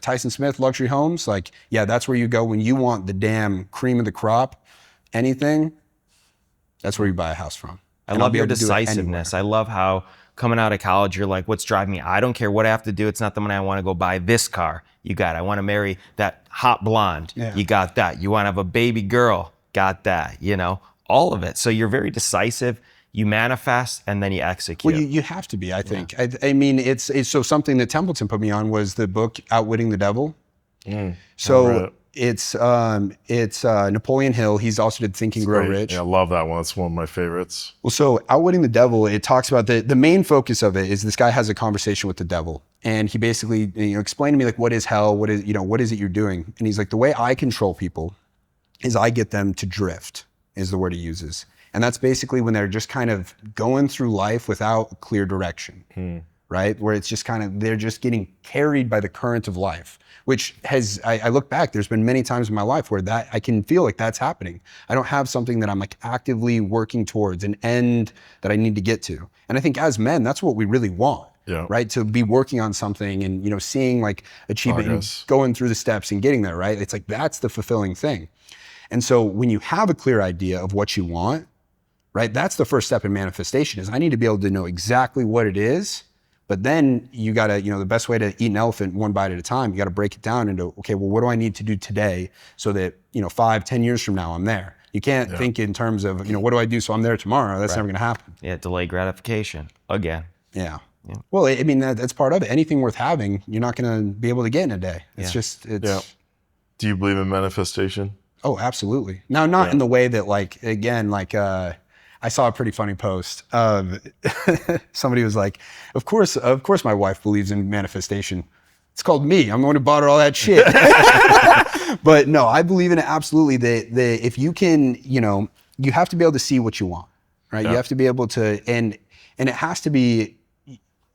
Tyson Smith luxury homes, like, yeah, that's where you go when you want the damn cream of the crop, anything, that's where you buy a house from. I love your decisiveness. I love how coming out of college, you're like, what's driving me? I don't care what I have to do. It's not the money. I want to go buy this car. You got it. I want to marry that hot blonde. Yeah. You got that. You want to have a baby girl. Got that. All of it. So you're very decisive. You manifest and then you execute. Well, you have to be, I think. Yeah. I mean, it's so something that Templeton put me on was the book Outwitting the Devil. So it's Napoleon Hill. He's also did Think and Grow Rich. Yeah, I love that one. It's one of my favorites. Well, so Outwitting the Devil, it talks about the main focus of it is this guy has a conversation with the devil, and he basically explained to me like what is hell, what is it you're doing, and he's like, the way I control people is I get them to drift, is the word he uses. And that's basically when they're just kind of going through life without a clear direction, right? Where it's just they're just getting carried by the current of life, which I look back, there's been many times in my life where that I can feel like that's happening. I don't have something that I'm like actively working towards, an end that I need to get to. And I think as men, that's what we really want, right? To be working on something and, seeing like achievement and going through the steps and getting there, right? It's like, that's the fulfilling thing. And so when you have a clear idea of what you want, right? That's the first step in manifestation is I need to be able to know exactly what it is, but then you gotta, the best way to eat an elephant one bite at a time, you gotta break it down into, okay, well, what do I need to do today so that, 5-10 years from now I'm there? You can't think in terms of, what do I do so I'm there tomorrow? That's never gonna happen. Yeah, delayed gratification, again. Yeah. Well, I mean, that's part of it. Anything worth having, you're not gonna be able to get in a day. It's just, Do you believe in manifestation? Oh, absolutely. Now, not in the way that I saw a pretty funny post. Somebody was like, of course my wife believes in manifestation. It's called me. I'm the one who bought her all that shit. But no, I believe in it absolutely. That if you can, you have to be able to see what you want, right? You have to be able to, and it has to be,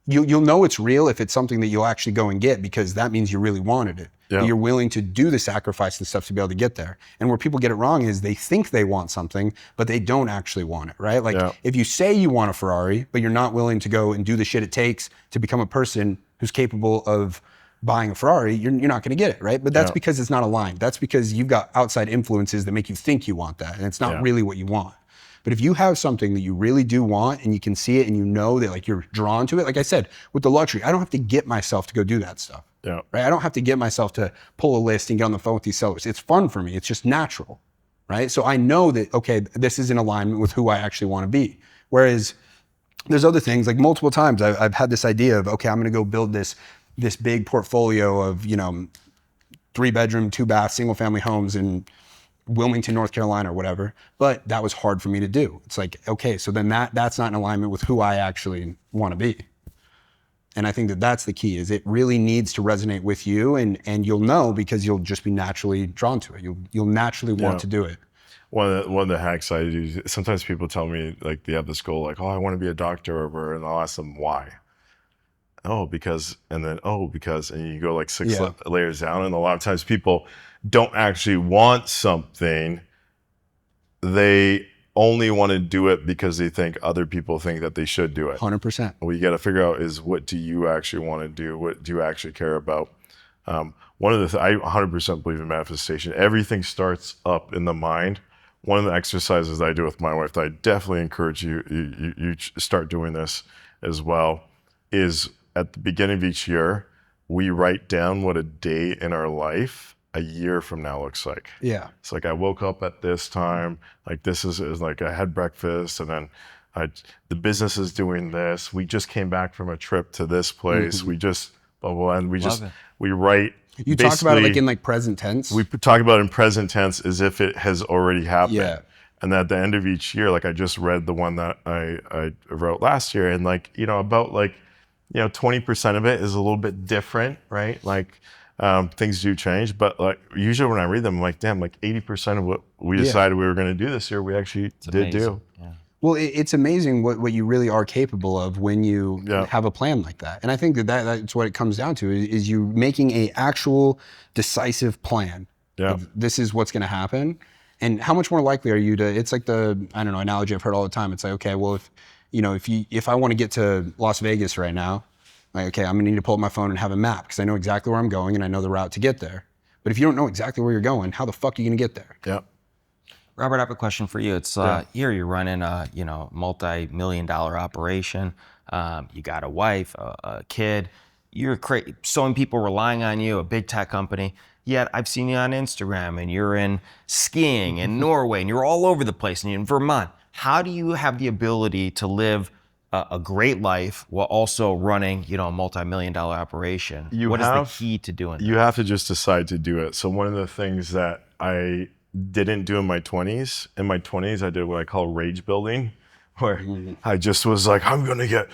you'll know it's real if it's something that you'll actually go and get, because that means you really wanted it. Yeah. You're willing to do the sacrifice and stuff to be able to get there. And where people get it wrong is they think they want something, but they don't actually want it, right? Like if you say you want a Ferrari, but you're not willing to go and do the shit it takes to become a person who's capable of buying a Ferrari, you're not gonna get it, right? But that's because it's not aligned. That's because you've got outside influences that make you think you want that, and it's not really what you want. But if you have something that you really do want and you can see it and you know that like you're drawn to it, like I said, with the luxury, I don't have to get myself to go do that stuff. Yeah. Right? I don't have to get myself to pull a list and get on the phone with these sellers. It's fun for me. It's just natural, right? So I know that, okay, this is in alignment with who I actually want to be. Whereas there's other things, like multiple times I've had this idea of, okay, I'm going to go build this big portfolio of, 3-bedroom, 2-bath, single family homes in Wilmington, North Carolina or whatever. But that was hard for me to do. It's like, okay, so then that's not in alignment with who I actually want to be. And I think that that's the key, is it really needs to resonate with you, and you'll know because you'll just be naturally drawn to it. You'll naturally want to do it. One of the hacks I do, sometimes people tell me, like, they have this goal, like, oh, I want to be a doctor, and I'll ask them why. Oh, because, and then, oh, because, and you go like 6 layers down. And a lot of times people don't actually want something. They only want to do it because they think other people think that they should do it. 100%. What you got to figure out is, what do you actually want to do? What do you actually care about? One of the I 100% believe in manifestation. Everything starts up in the mind. One of the exercises I do with my wife that I definitely encourage you start doing this as well, is at the beginning of each year, we write down what a day in our life a year from now looks like. Yeah. It's like, I woke up at this time, like this is like I had breakfast, and then the business is doing this. We just came back from a trip to this place. We just blah, blah, and we write. You talk about it like in like present tense? We talk about it in present tense as if it has already happened. Yeah. And at the end of each year, like I just read the one that I wrote last year, and like, about like, 20% of it is a little bit different, right? Like things do change, but like usually when I read them, I'm like, damn, like 80% of what we decided we were going to do this year, we actually did do. Yeah. Well, it's amazing what you really are capable of when you have a plan like that. And I think that's what it comes down to, is you making a actual decisive plan. Yeah. This is what's going to happen. And how much more likely are you to, it's like the, I don't know, analogy I've heard all the time. It's like, okay, well, if I want to get to Las Vegas right now, like, okay, I'm going to need to pull up my phone and have a map because I know exactly where I'm going and I know the route to get there. But if you don't know exactly where you're going, how the fuck are you going to get there? Yeah. Robert, I have a question for you. It's here you're running a multi-million-dollar operation. You got a wife, a kid. You're so many people relying on you, a big tech company. Yet I've seen you on Instagram, and you're in skiing in Norway, and you're all over the place, and you're in Vermont. How do you have the ability to live a great life while also running, a multi-million-dollar operation? What is the key to doing that? You have to just decide to do it. So one of the things that I didn't do in my 20s. In my 20s, I did what I call rage building, where I just was like, I'm gonna get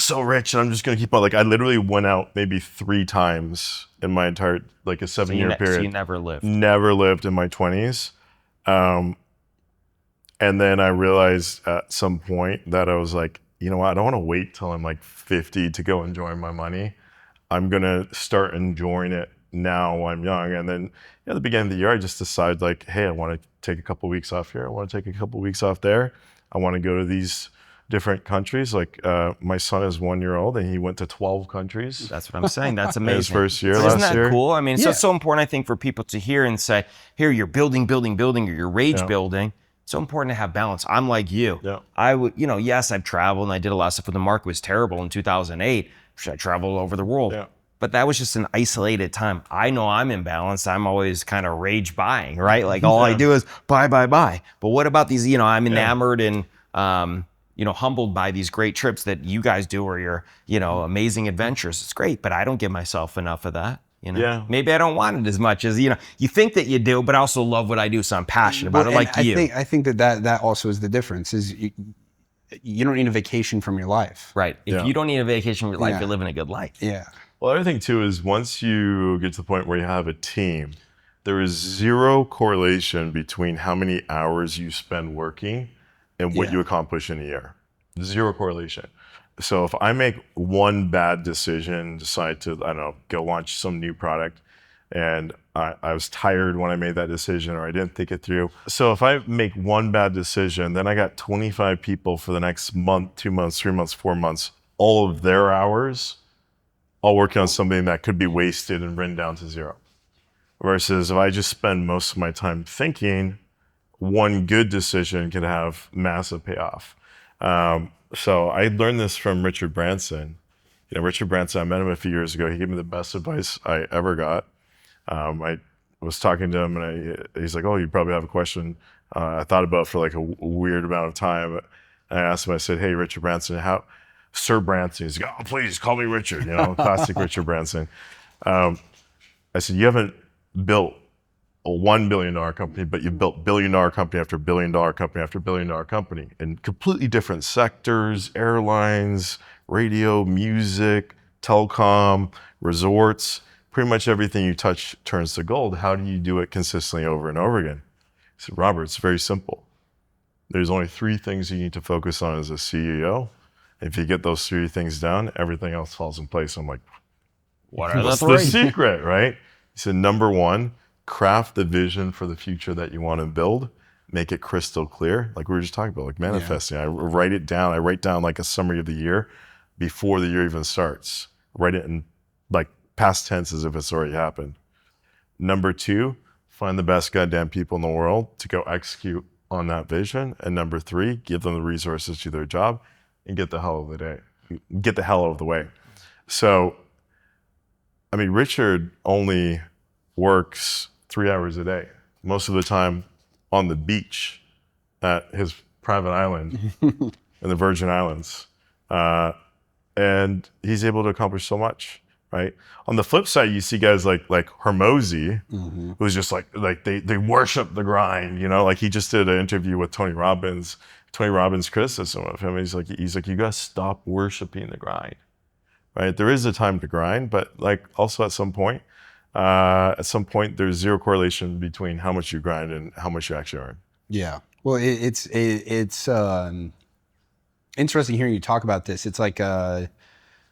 so rich, and I'm just gonna keep on. Like, I literally went out maybe 3 times in my entire, like, a 7-year period. So you never lived? Never lived in my 20s. And then I realized at some point that I was like, you know what? I don't want to wait till I'm like 50 to go enjoy my money. I'm gonna start enjoying it now while I'm young. And then at the beginning of the year, I just decided, like, hey, I want to take a couple weeks off here. I want to take a couple weeks off there. I want to go to these different countries. Like, my son is 1 year old and he went to 12 countries. That's what I'm saying. That's amazing. His first year Isn't last that year. cool? I mean, so it's so important, I think, for people to hear and say, here, you're building, or you're rage building. It's so important to have balance. I'm like you. Yeah. I would, yes, I've traveled and I did a lot of stuff when the market was terrible in 2008. I traveled all over the world. Yeah. But that was just an isolated time. I know I'm imbalanced. I'm always kind of rage buying, right? Like all I do is buy. But what about these, I'm enamored and, humbled by these great trips that you guys do, or your, amazing adventures. It's great, but I don't give myself enough of that. Yeah. Maybe I don't want it as much as, you think that you do, but I also love what I do. So I'm passionate about it, like you. I think that also is the difference, is you don't need a vacation from your life. Right. If you don't need a vacation from your life, you're living a good life. Yeah. Well, the other thing too is, once you get to the point where you have a team, there is zero correlation between how many hours you spend working and what you accomplish in a year. Zero correlation. So if I make one bad decision, decide to, I don't know, go launch some new product, and I was tired when I made that decision, or I didn't think it through. So if I make one bad decision, then I got 25 people for the next month, 2 months, 3 months, 4 months, all of their hours, all working on something that could be wasted and written down to zero. Versus if I just spend most of my time thinking, one good decision can have massive payoff. So I learned this from Richard Branson. Richard Branson, I met him a few years ago. He gave me the best advice I ever got. I was talking to him, and he's like, "Oh, you probably have a question." I thought about it for like a weird amount of time. And I asked him, I said, "Hey, Richard Branson, Sir Branson?" He's like, "Oh, please call me Richard." Classic Richard Branson. I said, "You haven't built a $1 billion company, but you've built billion-dollar company after billion-dollar company after billion-dollar company in completely different sectors, airlines, radio, music, telecom, resorts. Pretty much everything you touch turns to gold. How do you do it consistently over and over again?" I said, "Robert, it's very simple. There's only 3 things you need to focus on as a CEO. If you get those 3 things down, everything else falls in place." I'm like, What are "What's the the 3? secret?" Right? He said, "Number 1, craft the vision for the future that you want to build. Make it crystal clear." Like we were just talking about, like manifesting. I write it down. I write down like a summary of the year before the year even starts. Write it in like past tense as if it's already happened. Number 2, find the best goddamn people in the world to go execute on that vision. And number 3, give them the resources to their job and get the hell out of the way. So, I mean, Richard only works 3 hours a day, most of the time on the beach at his private island in the Virgin Islands. And he's able to accomplish so much, right? On the flip side, you see guys like Hormozy, who's just like they worship the grind, like he just did an interview with Tony Robbins. Tony Robbins' criticism of him, he's like, you gotta stop worshiping the grind, right? There is a time to grind, but like also at some point, there's zero correlation between how much you grind and how much you actually earn. Yeah. Well, it's interesting hearing you talk about this. It's like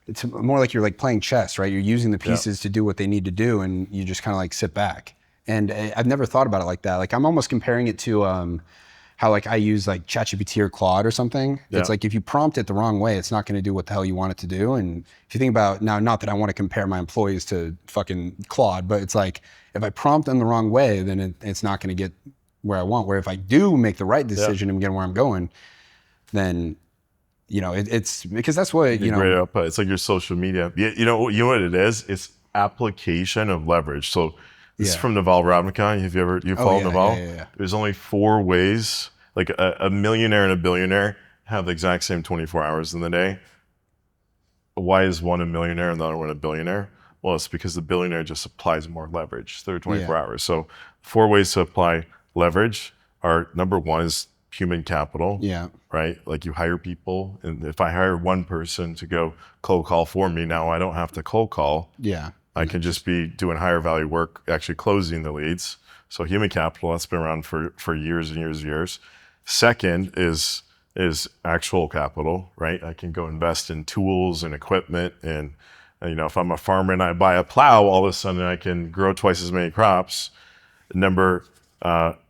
it's more like you're like playing chess, right? You're using the pieces to do what they need to do, and you just kind of like sit back. And I've never thought about it like that. Like I'm almost comparing it to how like I use like ChatGPT or Claude or something. Yeah. It's like if you prompt it the wrong way, it's not going to do what the hell you want it to do. And if you think about now, not that I want to compare my employees to fucking Claude, but it's like if I prompt them the wrong way, then it's not going to get where I want. Where if I do make the right decision and get where I'm going, then it's because that's what Great output. It's like your social media. You know what it is? It's application of leverage. So this is from Naval Ravikant. Have you followed Naval? Yeah. There's only 4 ways. Like a millionaire and a billionaire have the exact same 24 hours in the day. Why is one a millionaire and the other one a billionaire? Well, it's because the billionaire just applies more leverage. They're 24 hours. So 4 ways to apply leverage are, number 1 is human capital. Yeah. Right? Like you hire people, and if I hire one person to go cold call for me, now I don't have to cold call. Yeah. I can just be doing higher value work, actually closing the leads. So human capital, that's been around for years and years and years. Second is actual capital, right? I can go invest in tools and equipment, and if I'm a farmer and I buy a plow, all of a sudden I can grow twice as many crops. Number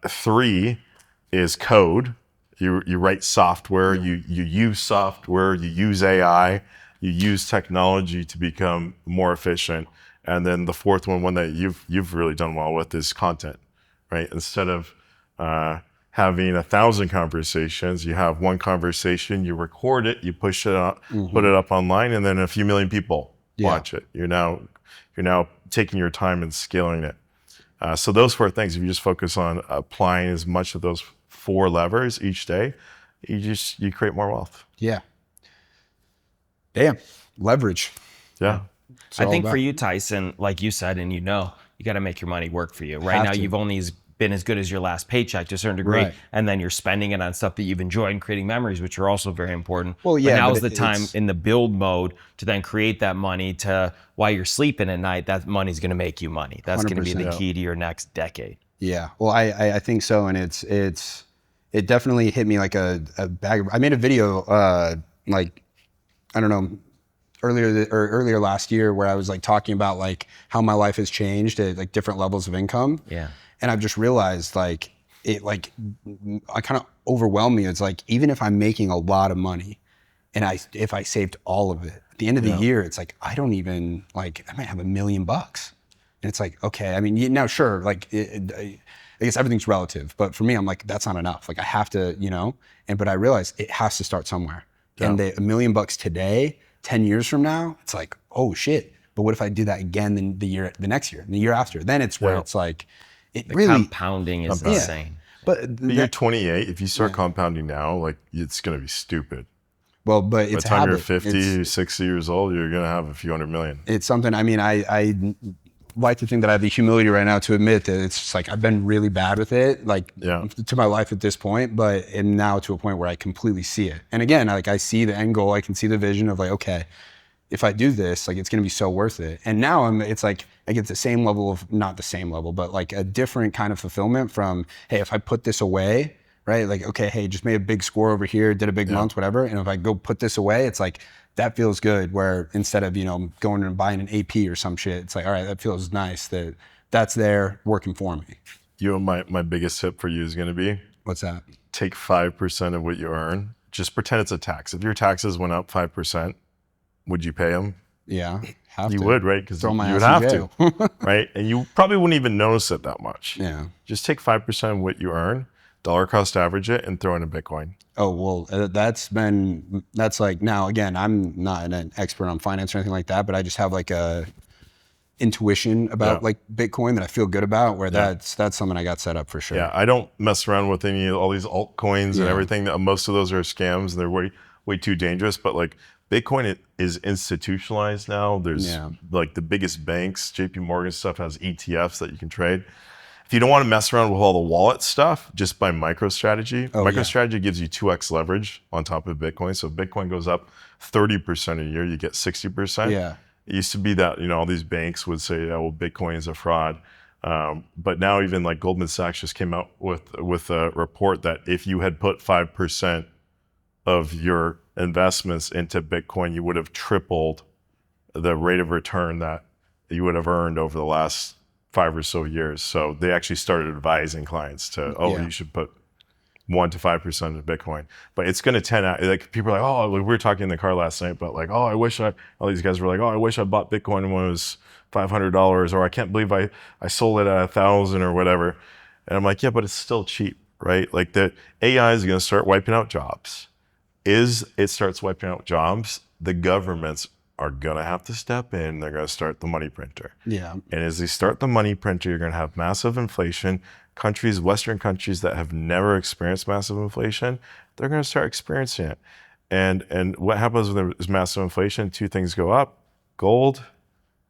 3 is code. You write software, you use software, you use AI, you use technology to become more efficient. And then the 4th one that you've really done well with, is content, right? Instead of having 1,000 conversations, you have one conversation, you record it, you push it out, put it up online, and then a few million people watch it. You're now taking your time and scaling it. So those 4 things, if you just focus on applying as much of those 4 levers each day, you create more wealth. Yeah. Damn. Leverage. Yeah. I think for you, Tyson, like you said, and you got to make your money work for you. Right now, you've only been as good as your last paycheck to a certain degree, and then you're spending it on stuff that you've enjoyed and creating memories, which are also very important. Well, yeah. But now's the time in the build mode to then create that money to, while you're sleeping at night, that money's going to make you money. That's going to be the key to your next decade. Yeah. Well, I think so, and it definitely hit me like a bag. I made a video I don't know, earlier last year, where I was like talking about like how my life has changed at like different levels of income. Yeah. And I've just realized I kind of overwhelmed me. It's like, even if I'm making a lot of money and if I saved all of it, at the end of the year, it's like, I don't even I might have $1 million. And it's like, okay, I mean, now sure, I guess everything's relative, but for me, I'm like, that's not enough. Like I have to, but I realize it has to start somewhere. Yeah. And $1 million today 10 years from now, it's like, oh shit. But what if I do that again the next year, and the year after? Then it's where it's like, the compounding is insane. But you're 28. If you start compounding now, like it's going to be stupid. Well, but it's by the time you're 50, 60 years old, you're going to have a few $100 million. It's something, I mean, I like to think that I have the humility right now to admit that it's just like, I've been really bad with it, like to my life at this point, but am now to a point where I completely see it. And again, like I see the end goal, I can see the vision of like, okay, if I do this, like it's going to be so worth it. And now it's like, I get the same level of, not the same level, but like a different kind of fulfillment from, hey, if I put this away, right? Like, okay, hey, just made a big score over here, did a big month, whatever. And if I go put this away, it's like, that feels good. Where instead of, going and buying an AP or some shit, it's like, all right, that feels nice that that's there working for me. My biggest tip for you is going to be, what's that? Take 5% of what you earn. Just pretend it's a tax. If your taxes went up 5%, would you pay them? Yeah, you would, right? Because you would have to, right? And you probably wouldn't even notice it that much. Yeah. Just take 5% of what you earn, dollar cost average it, and throw in a Bitcoin. Oh, well, that's like, now again, I'm not an expert on finance or anything like that, but I just have like a intuition about like Bitcoin that I feel good about, where that's something I got set up for sure. Yeah, I don't mess around with all these altcoins and everything. Most of those are scams and they're way too dangerous, but like Bitcoin is institutionalized now. There's like the biggest banks, JP Morgan stuff has ETFs that you can trade. If you don't want to mess around with all the wallet stuff, just buy MicroStrategy. MicroStrategy gives you 2x leverage on top of Bitcoin. So if Bitcoin goes up 30% a year, you get 60%. Yeah. It used to be that, all these banks would say, well, Bitcoin is a fraud. But now even like Goldman Sachs just came out with a report that if you had put 5% of your investments into Bitcoin, you would have tripled the rate of return that you would have earned over the last 5 or so years. So they actually started advising clients to, you should put 1 to 5% of Bitcoin. But it's going to tend out, like people are like, oh, we were talking in the car last night, but like, oh, all these guys were like, oh, I wish I bought Bitcoin when it was $500, or I can't believe I sold it at 1,000 or whatever. And I'm like, yeah, but it's still cheap, right? Like the AI is going to start wiping out jobs. It starts wiping out jobs, the governments are going to have to step in. They're going to start the money printer. Yeah. And as they start the money printer, you're going to have massive inflation. Western countries that have never experienced massive inflation, they're going to start experiencing it. And what happens when there's massive inflation? 2 things go up: gold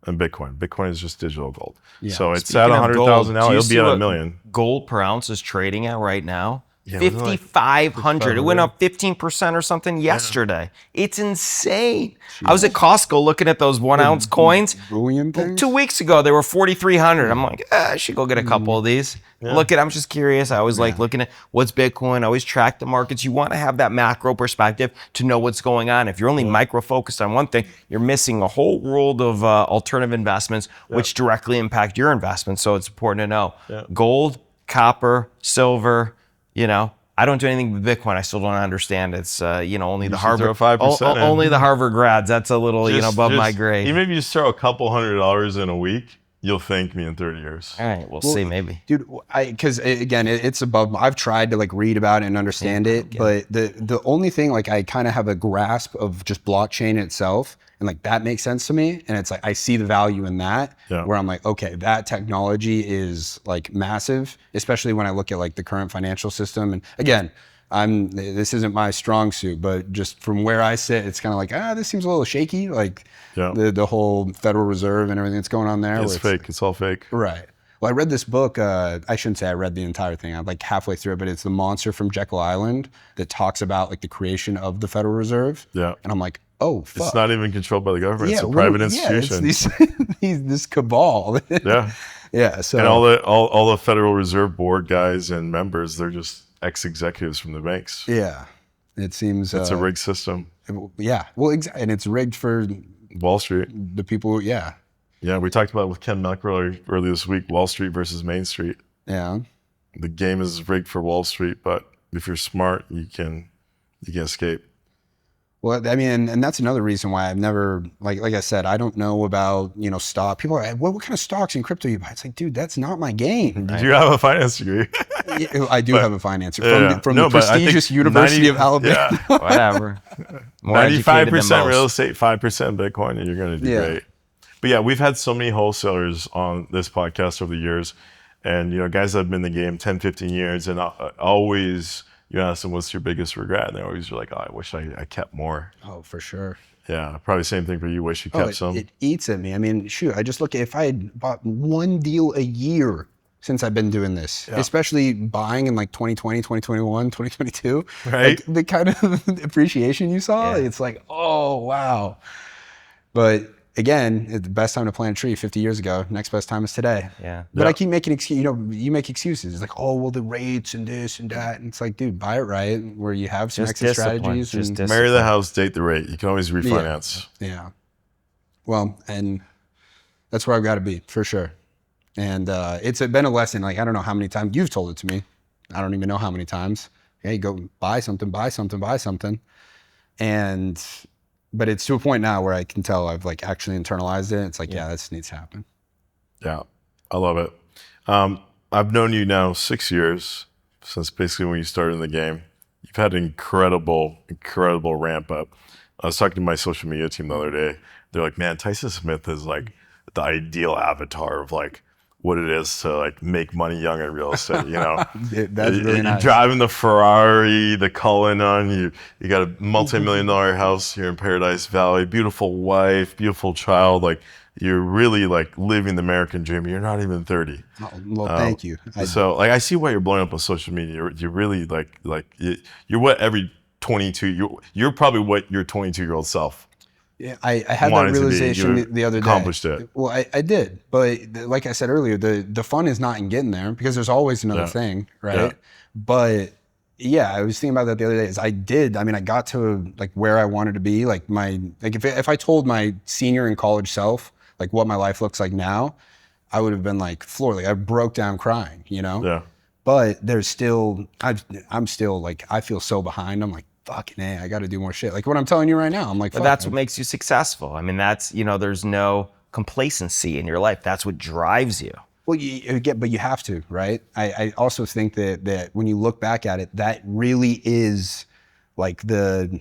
and Bitcoin. Bitcoin is just digital gold. Yeah. So it's at 100,000 now. It'll be at $1 million. Gold per ounce is trading at right now. 5,500. It went up 15% or something yesterday. It's insane. Jeez. I was at Costco looking at those 1 ounce coins. Bullion things? 2 weeks ago, they were 4,300. I'm like, I should go get a couple of these. Yeah. I'm just curious. I always like looking at what's Bitcoin. I always track the markets. You want to have that macro perspective to know what's going on. If you're only micro focused on one thing, you're missing a whole world of alternative investments, which directly impact your investments. So it's important to know. Yeah. Gold, copper, silver. I don't do anything with Bitcoin. I still don't understand. It's only the Harvard 5%. Only the Harvard grads. That's a little above my grade. Even if you just throw a couple $100 in a week, you'll thank me in 30 years. All right, we'll see, maybe. Dude, because again, it's above. I've tried to like read about it and understand it, but the only thing, like, I kind of have a grasp of just blockchain itself, and like that makes sense to me. And it's like I see the value in that, where I'm like, okay, that technology is like massive, especially when I look at like the current financial system. And again, this isn't my strong suit, but just from where I sit, it's kind of like, this seems a little shaky. Like the whole Federal Reserve and everything that's going on there. It's fake. It's all fake. Right. Well, I read this book. I shouldn't say I read the entire thing. I'm like halfway through it, but it's The Monster from Jekyll Island that talks about like the creation of the Federal Reserve. Yeah. And I'm like, oh, fuck. It's not even controlled by the government. It's a private institution. It's this cabal. Yeah. So and all the Federal Reserve Board guys and members, they're just ex-executives from the banks. Yeah. It seems it's a rigged system. Yeah. Well, and it's rigged for Wall Street. The people. Yeah. Yeah. We talked about it with Ken Macroeconomics earlier this week. Wall Street versus Main Street. Yeah. The game is rigged for Wall Street, but if you're smart, you can escape. Well, I mean, and that's another reason why I've never, like I said, I don't know about, stock. People are like, what kind of stocks in crypto you buy? It's like, dude, that's not my game. You have a finance degree. I do have a finance from the prestigious University of Alabama. Yeah, whatever. 95% real estate, 5% Bitcoin, and you're going to do great. But yeah, we've had so many wholesalers on this podcast over the years, and guys that have been in the game 10, 15 years, and always you ask them, what's your biggest regret? And they always are like, oh, I wish I kept more. Oh, for sure. Yeah, probably same thing for you. Wish you kept some. It eats at me. I mean, shoot, I just look at if I had bought one deal a year since I've been doing this, especially buying in like 2020, 2021, 2022, right? Like the kind of appreciation you saw, it's like, oh, wow. But again, the best time to plant a tree 50 years ago. Next best time is today. Yeah. But I keep making excuses. You make excuses. It's like, oh, well, the rates and this and that. And it's like, dude, buy it right where you have some exit strategies. And marry the house, date the rate. You can always refinance. Yeah. Well, and that's where I've got to be for sure. And it's been a lesson. Like, I don't know how many times you've told it to me. I don't even know how many times. Hey, go buy something. But it's to a point now where I can tell I've like actually internalized it. It's like, this needs to happen. Yeah, I love it. I've known you now 6 years, since basically when you started in the game. You've had an incredible ramp up. I was talking to my social media team the other day. They're like, man, Tyson Smith is like the ideal avatar of like what it is to like make money young in real estate, That's really nice. You're driving the Ferrari, the Cullinan, you got a multi-million-dollar house here in Paradise Valley, beautiful wife, beautiful child, like you're really like living the American dream. You're not even 30. Well, thank you. So like I see why you're blowing up on social media. You're really you're what every 22, you're probably what your 22-year-old self. Yeah, I had that realization the other day. Accomplished it. Well, I did, but like I said earlier, the fun is not in getting there because there's always another thing, right? Yeah. But yeah, I was thinking about that the other day. I got to like where I wanted to be. Like if I told my senior in college self like what my life looks like now, I would have been like floored. Like I broke down crying, Yeah. But there's still, I'm still like, I feel so behind. I'm like, fucking A, I got to do more shit. Like what I'm telling you right now, I'm like, but that's what makes you successful. I mean, that's, there's no complacency in your life. That's what drives you. Well, but you have to, right? I also think that when you look back at it, that really is like the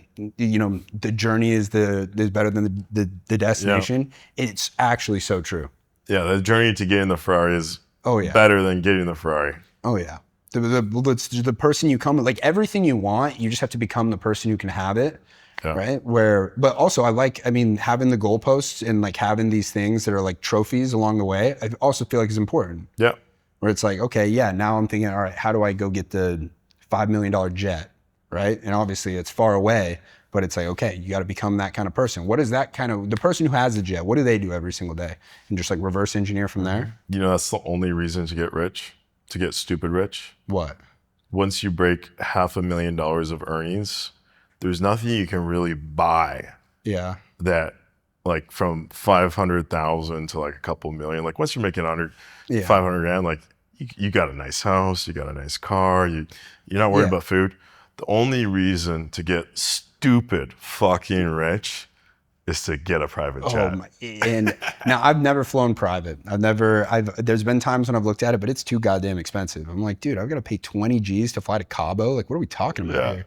journey is better than the destination. Yeah. It's actually so true. Yeah, the journey to getting the Ferrari is better than getting the Ferrari. Oh yeah. The person you come, like everything you want, you just have to become the person who can have it, right? But also having the goalposts and like having these things that are like trophies along the way, I also feel like is important. Yeah. Where it's like, okay, now I'm thinking, all right, how do I go get the $5 million jet, right? And obviously it's far away, but it's like, okay, you got to become that kind of person. What is that the person who has the jet, what do they do every single day? And just like reverse engineer from there? That's the only reason to get rich. To get stupid rich. What? Once you break $500,000 of earnings, there's nothing you can really buy. Yeah. That like from 500,000 to like a couple million. Like once you're making 500 grand, like you got a nice house, you got a nice car, you're not worried about food. The only reason to get stupid fucking rich is to get a private jet. And now I've never flown private. There's been times when I've looked at it, but it's too goddamn expensive. I'm like, dude, I've got to pay 20 G's to fly to Cabo. Like, what are we talking about here?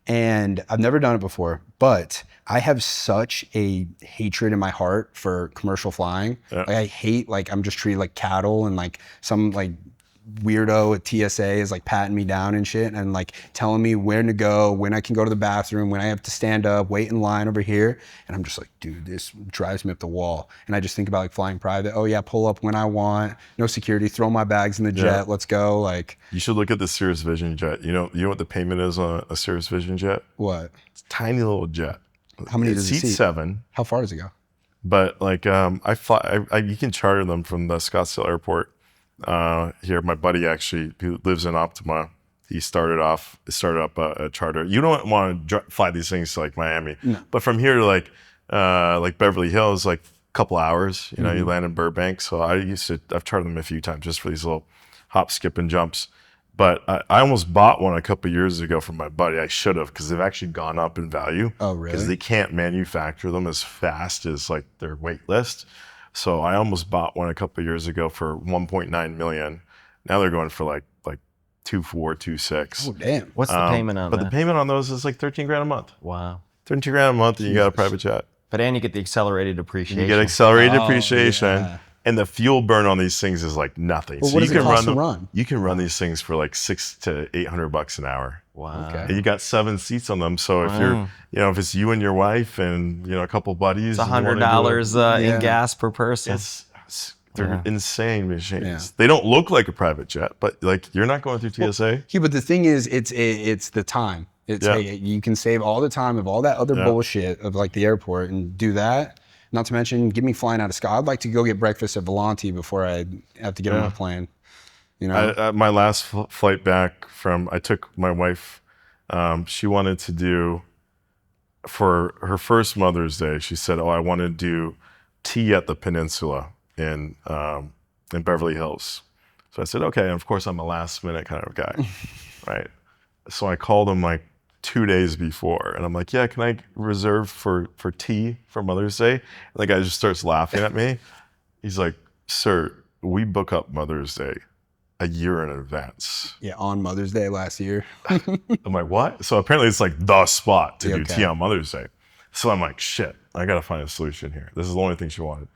And I've never done it before, but I have such a hatred in my heart for commercial flying. Yeah. Like I hate, like I'm just treated like cattle and like some like weirdo at TSA is like patting me down and shit and like telling me where to go, when I can go to the bathroom, when I have to stand up, wait in line over here. And I'm just like, dude, this drives me up the wall. And I just think about like flying private. Oh yeah, pull up when I want, no security, throw my bags in the jet, let's go. Like you should look at the Cirrus Vision jet. You know what the payment is on a Cirrus Vision jet? What? It's a tiny little jet. How many does it seat? 7. How far does it go? But like you can charter them from the Scottsdale airport. Here, my buddy actually, who lives in Optima, he started up a charter. You don't want to fly these things to like Miami, but from here to like Beverly Hills, like a couple hours. You know, you land in Burbank. So I've chartered them a few times just for these little hop, skip, and jumps. But I almost bought one a couple of years ago from my buddy. I should have, because they've actually gone up in value. Oh, really? Because they can't manufacture them as fast as like their wait list. So I almost bought one a couple of years ago for 1.9 million. Now they're going for like 2.4, 2.6. Oh, damn. What's the payment on But that? the payment on those is like 13 grand a month. Wow. 13 grand a month, and you got a private jet. But and you get the accelerated depreciation. You get accelerated Oh, depreciation. yeah. And the fuel burn on these things is like nothing. Well, so what you does it can cost run to run? You can run these things for like $600 to $800 an hour. Wow. Okay. And you got 7 seats on them. So if you're, if it's you and your wife and a couple buddies, It's $100 in gas per person. They're insane machines. Yeah. They don't look like a private jet, but like you're not going through TSA. Yeah, but the thing is, it's the time. It's hey, you can save all the time of all that other bullshit of like the airport and do that. Not to mention, give me flying out of sky. I'd like to go get breakfast at Volante before I have to get on a plane. My last flight back I took my wife. She wanted to do, for her first Mother's Day, she said, I want to do tea at the Peninsula in Beverly Hills. So I said, okay. And of course, I'm a last minute kind of guy, right? So I called him like 2 days before, and I'm like, yeah, can I reserve for tea for Mother's Day? And the guy just starts laughing at me. He's like, sir, we book up Mother's Day a year in advance. Yeah, on Mother's Day last year. I'm like, what? So apparently it's like the spot to do tea on Mother's Day. So I'm like, shit, I got to find a solution here. This is the only thing she wanted.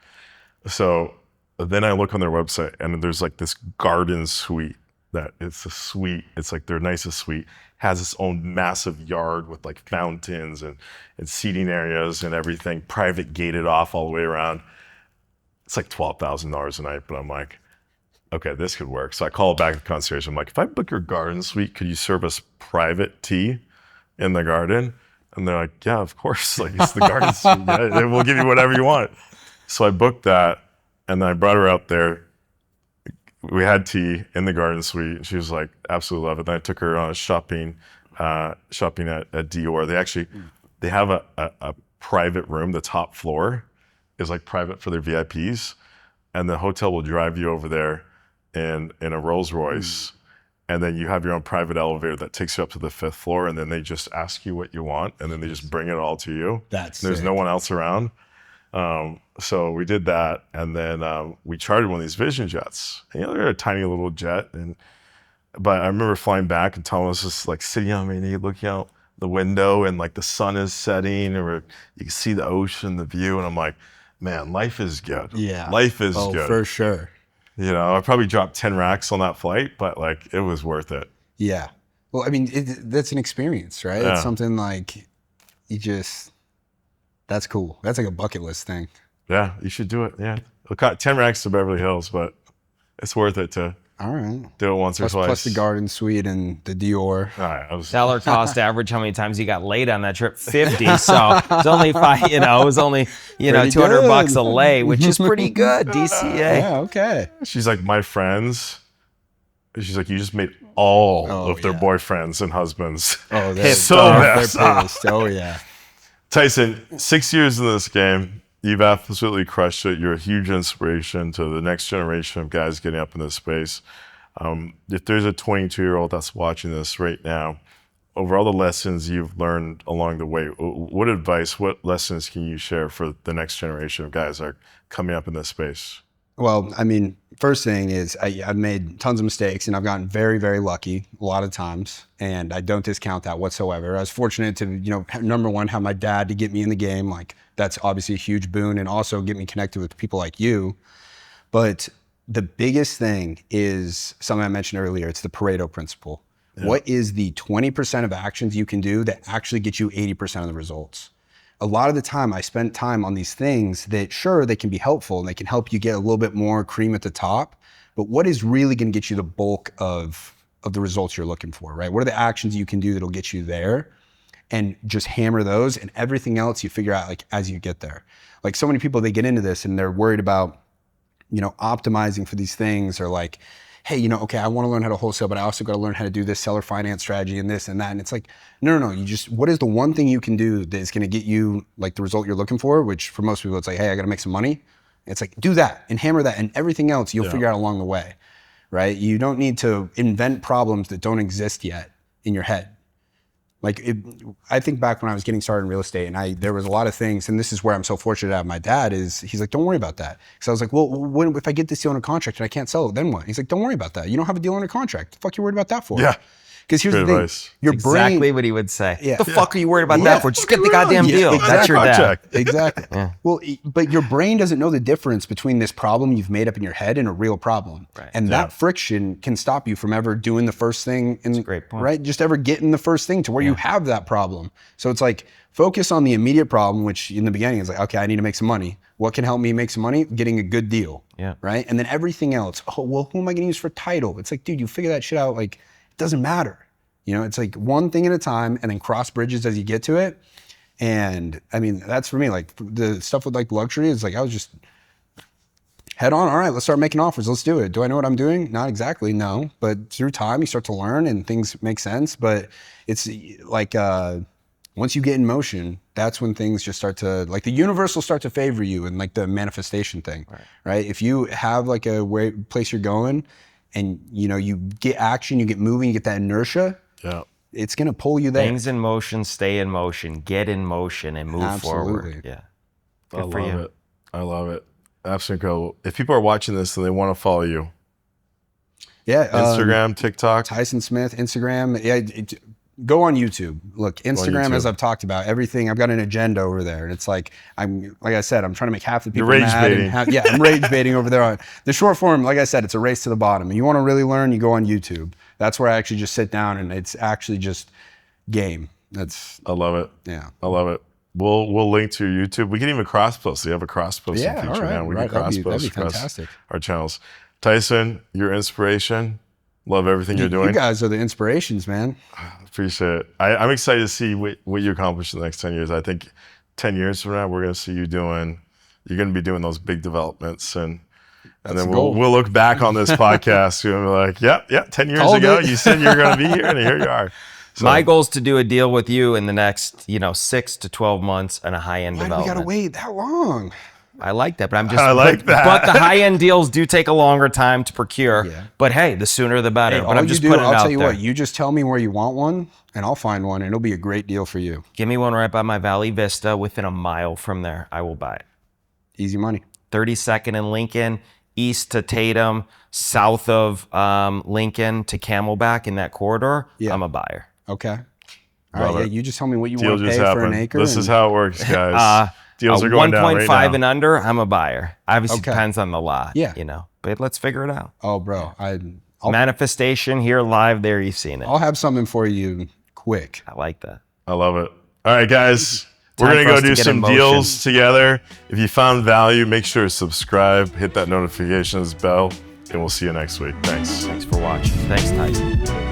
So then I look on their website, and there's like this garden suite that it's a suite. It's like their nicest suite. Has its own massive yard with like fountains and seating areas and everything, private gated off all the way around. It's like $12,000 a night, but I'm like, okay, this could work. So I call back the concierge. I'm like, if I book your garden suite, could you serve us private tea in the garden? And they're like, yeah, of course. Like, it's the garden suite. Yeah, we'll give you whatever you want. So I booked that, and then I brought her out there. We had tea in the garden suite. She was like, absolutely love it. Then I took her on shopping at Dior. They have a private room. The top floor is like private for their VIPs, and the hotel will drive you over there in a Rolls Royce, and then you have your own private elevator that takes you up to the 5th floor, and then they just ask you what you want, and then they just bring it all to you. There's no one else around. So we did that, and then we chartered one of these Vision jets. And, they're a tiny little jet, but I remember flying back, and Tom was just like sitting on my knee, looking out the window, and like the sun is setting, or you can see the ocean, the view, and I'm like, man, life is good. Yeah, life is good. Oh, for sure. I probably dropped 10 racks on that flight, but like it was worth it. Yeah. Well, I mean, that's an experience, right? Yeah. It's something like that's cool. That's like a bucket list thing. Yeah, you should do it. Yeah. It got 10 racks to Beverly Hills, but it's worth it to All right. do it once or twice. Plus the garden suite and the Dior. All right, Dollar cost average, how many times you got laid on that trip? 50. So it's only it was only, $200 a lay, which is pretty good. DCA. Yeah, okay. She's like, my friends. She's like, you just made all of their boyfriends and husbands. Oh, they're messed up. pissed. Oh, yeah. Tyson, 6 years in this game, you've absolutely crushed it. You're a huge inspiration to the next generation of guys getting up in this space. If there's a 22-year-old that's watching this right now, over all the lessons you've learned along the way, what lessons can you share for the next generation of guys that are coming up in this space? Well, I mean, first thing is I've made tons of mistakes, and I've gotten very, very lucky a lot of times, and I don't discount that whatsoever. I was fortunate to, number one, have my dad to get me in the game. Like, that's obviously a huge boon, and also get me connected with people like you. But the biggest thing is something I mentioned earlier. It's the Pareto principle. Yeah. What is the 20% of actions you can do that actually get you 80% of the results? A lot of the time I spent time on these things that, sure, they can be helpful and they can help you get a little bit more cream at the top, but what is really going to get you the bulk of the results you're looking for, right? What are the actions you can do that'll get you there? And just hammer those, and everything else you figure out like as you get there. Like, so many people, they get into this and they're worried about, optimizing for these things, or like, hey, okay, I want to learn how to wholesale, but I also got to learn how to do this seller finance strategy and this and that. And it's like, no. What is the one thing you can do that is going to get you like the result you're looking for? Which for most people, it's like, hey, I got to make some money. It's like, do that and hammer that, and everything else you'll figure out along the way, right? You don't need to invent problems that don't exist yet in your head. Like, I think back when I was getting started in real estate, and there was a lot of things, and this is where I'm so fortunate to have my dad, is he's like, don't worry about that. Because I was like, well, what if I get this deal under contract and I can't sell it, then what? He's like, don't worry about that. You don't have a deal under contract. The fuck you worried about that for? Yeah. Because here's the thing, advice. your brain. Exactly what he would say. Yeah. The fuck are you worried about Yeah. that for? Just get the goddamn deal. exactly. That's your dad. Exactly. Yeah. Well, but your brain doesn't know the difference between this problem you've made up in your head and a real problem. Right. And that friction can stop you from ever doing the first thing. That's a great point. Right? Just ever getting the first thing to where you have that problem. So it's like, focus on the immediate problem, which in the beginning is like, okay, I need to make some money. What can help me make some money? Getting a good deal. Yeah. Right? And then everything else, oh, well, who am I going to use for title? It's like, dude, you figure that shit out. Like, it doesn't matter. You know, it's like one thing at a time, and then cross bridges as you get to it. And I mean, that's for me, like the stuff with like luxury is like, I was just head on. All right, let's start making offers. Let's do it. Do I know what I'm doing? Not exactly, no. But through time, you start to learn and things make sense. But it's like, once you get in motion, that's when things just start to, like the universe will start to favor you, and like the manifestation thing, right? If you have like a place you're going, and you know, you get action, you get moving, you get that inertia, it's gonna pull you there. Things in motion, stay in motion, get in motion, and move forward. Yeah. Good for you. I love it. Absolutely incredible. If people are watching this and they want to follow you, Instagram, TikTok, Tyson Smith, Instagram. Yeah, go on YouTube. Look, Instagram, as I've talked about, everything. I've got an agenda over there, and it's like I said, I'm trying to make half the people mad. I'm rage baiting over there. On the short form, like I said, it's a race to the bottom. And you want to really learn, you go on YouTube. That's where I actually just sit down, and it's actually just game. I love it. Yeah, I love it. We'll link to your YouTube. We can even cross post. So you have a cross posting feature now. We can cross post across our channels. Tyson, your inspiration. Love everything you're doing. You guys are the inspirations, man. Appreciate it. I'm excited to see what you accomplish in the next 10 years. I think 10 years from now, we're going to see you're going to be doing those big developments. And then we'll look back on this podcast and be like, yeah, 10 years ago, you said you were going to be here, and here you are. So, my goal is to do a deal with you in the next, 6 to 12 months and a high-end development. Why do we got to wait that long? I like that, but I'm just. I like that. But the high-end deals do take a longer time to procure. Yeah. But hey, the sooner the better. But I'm just putting it out there. I'll tell you what. You just tell me where you want one, and I'll find one, and it'll be a great deal for you. Give me one right by my Valley Vista. Within a mile from there, I will buy it. Easy money. 32nd and Lincoln, east to Tatum, south of Lincoln to Camelback in that corridor. Yeah. I'm a buyer. Okay. All right. Yeah, you just tell me what you want to pay for an acre. This is how it works, guys. Deals are going down right now. 1.5 and under, I'm a buyer. Obviously, depends on the lot. Yeah. But let's figure it out. Oh, bro. Manifestation here live. There, you've seen it. I'll have something for you quick. I like that. I love it. All right, guys. We're going to go do some deals together. If you found value, make sure to subscribe, hit that notifications bell, and we'll see you next week. Thanks. Thanks for watching. Thanks, Tyson.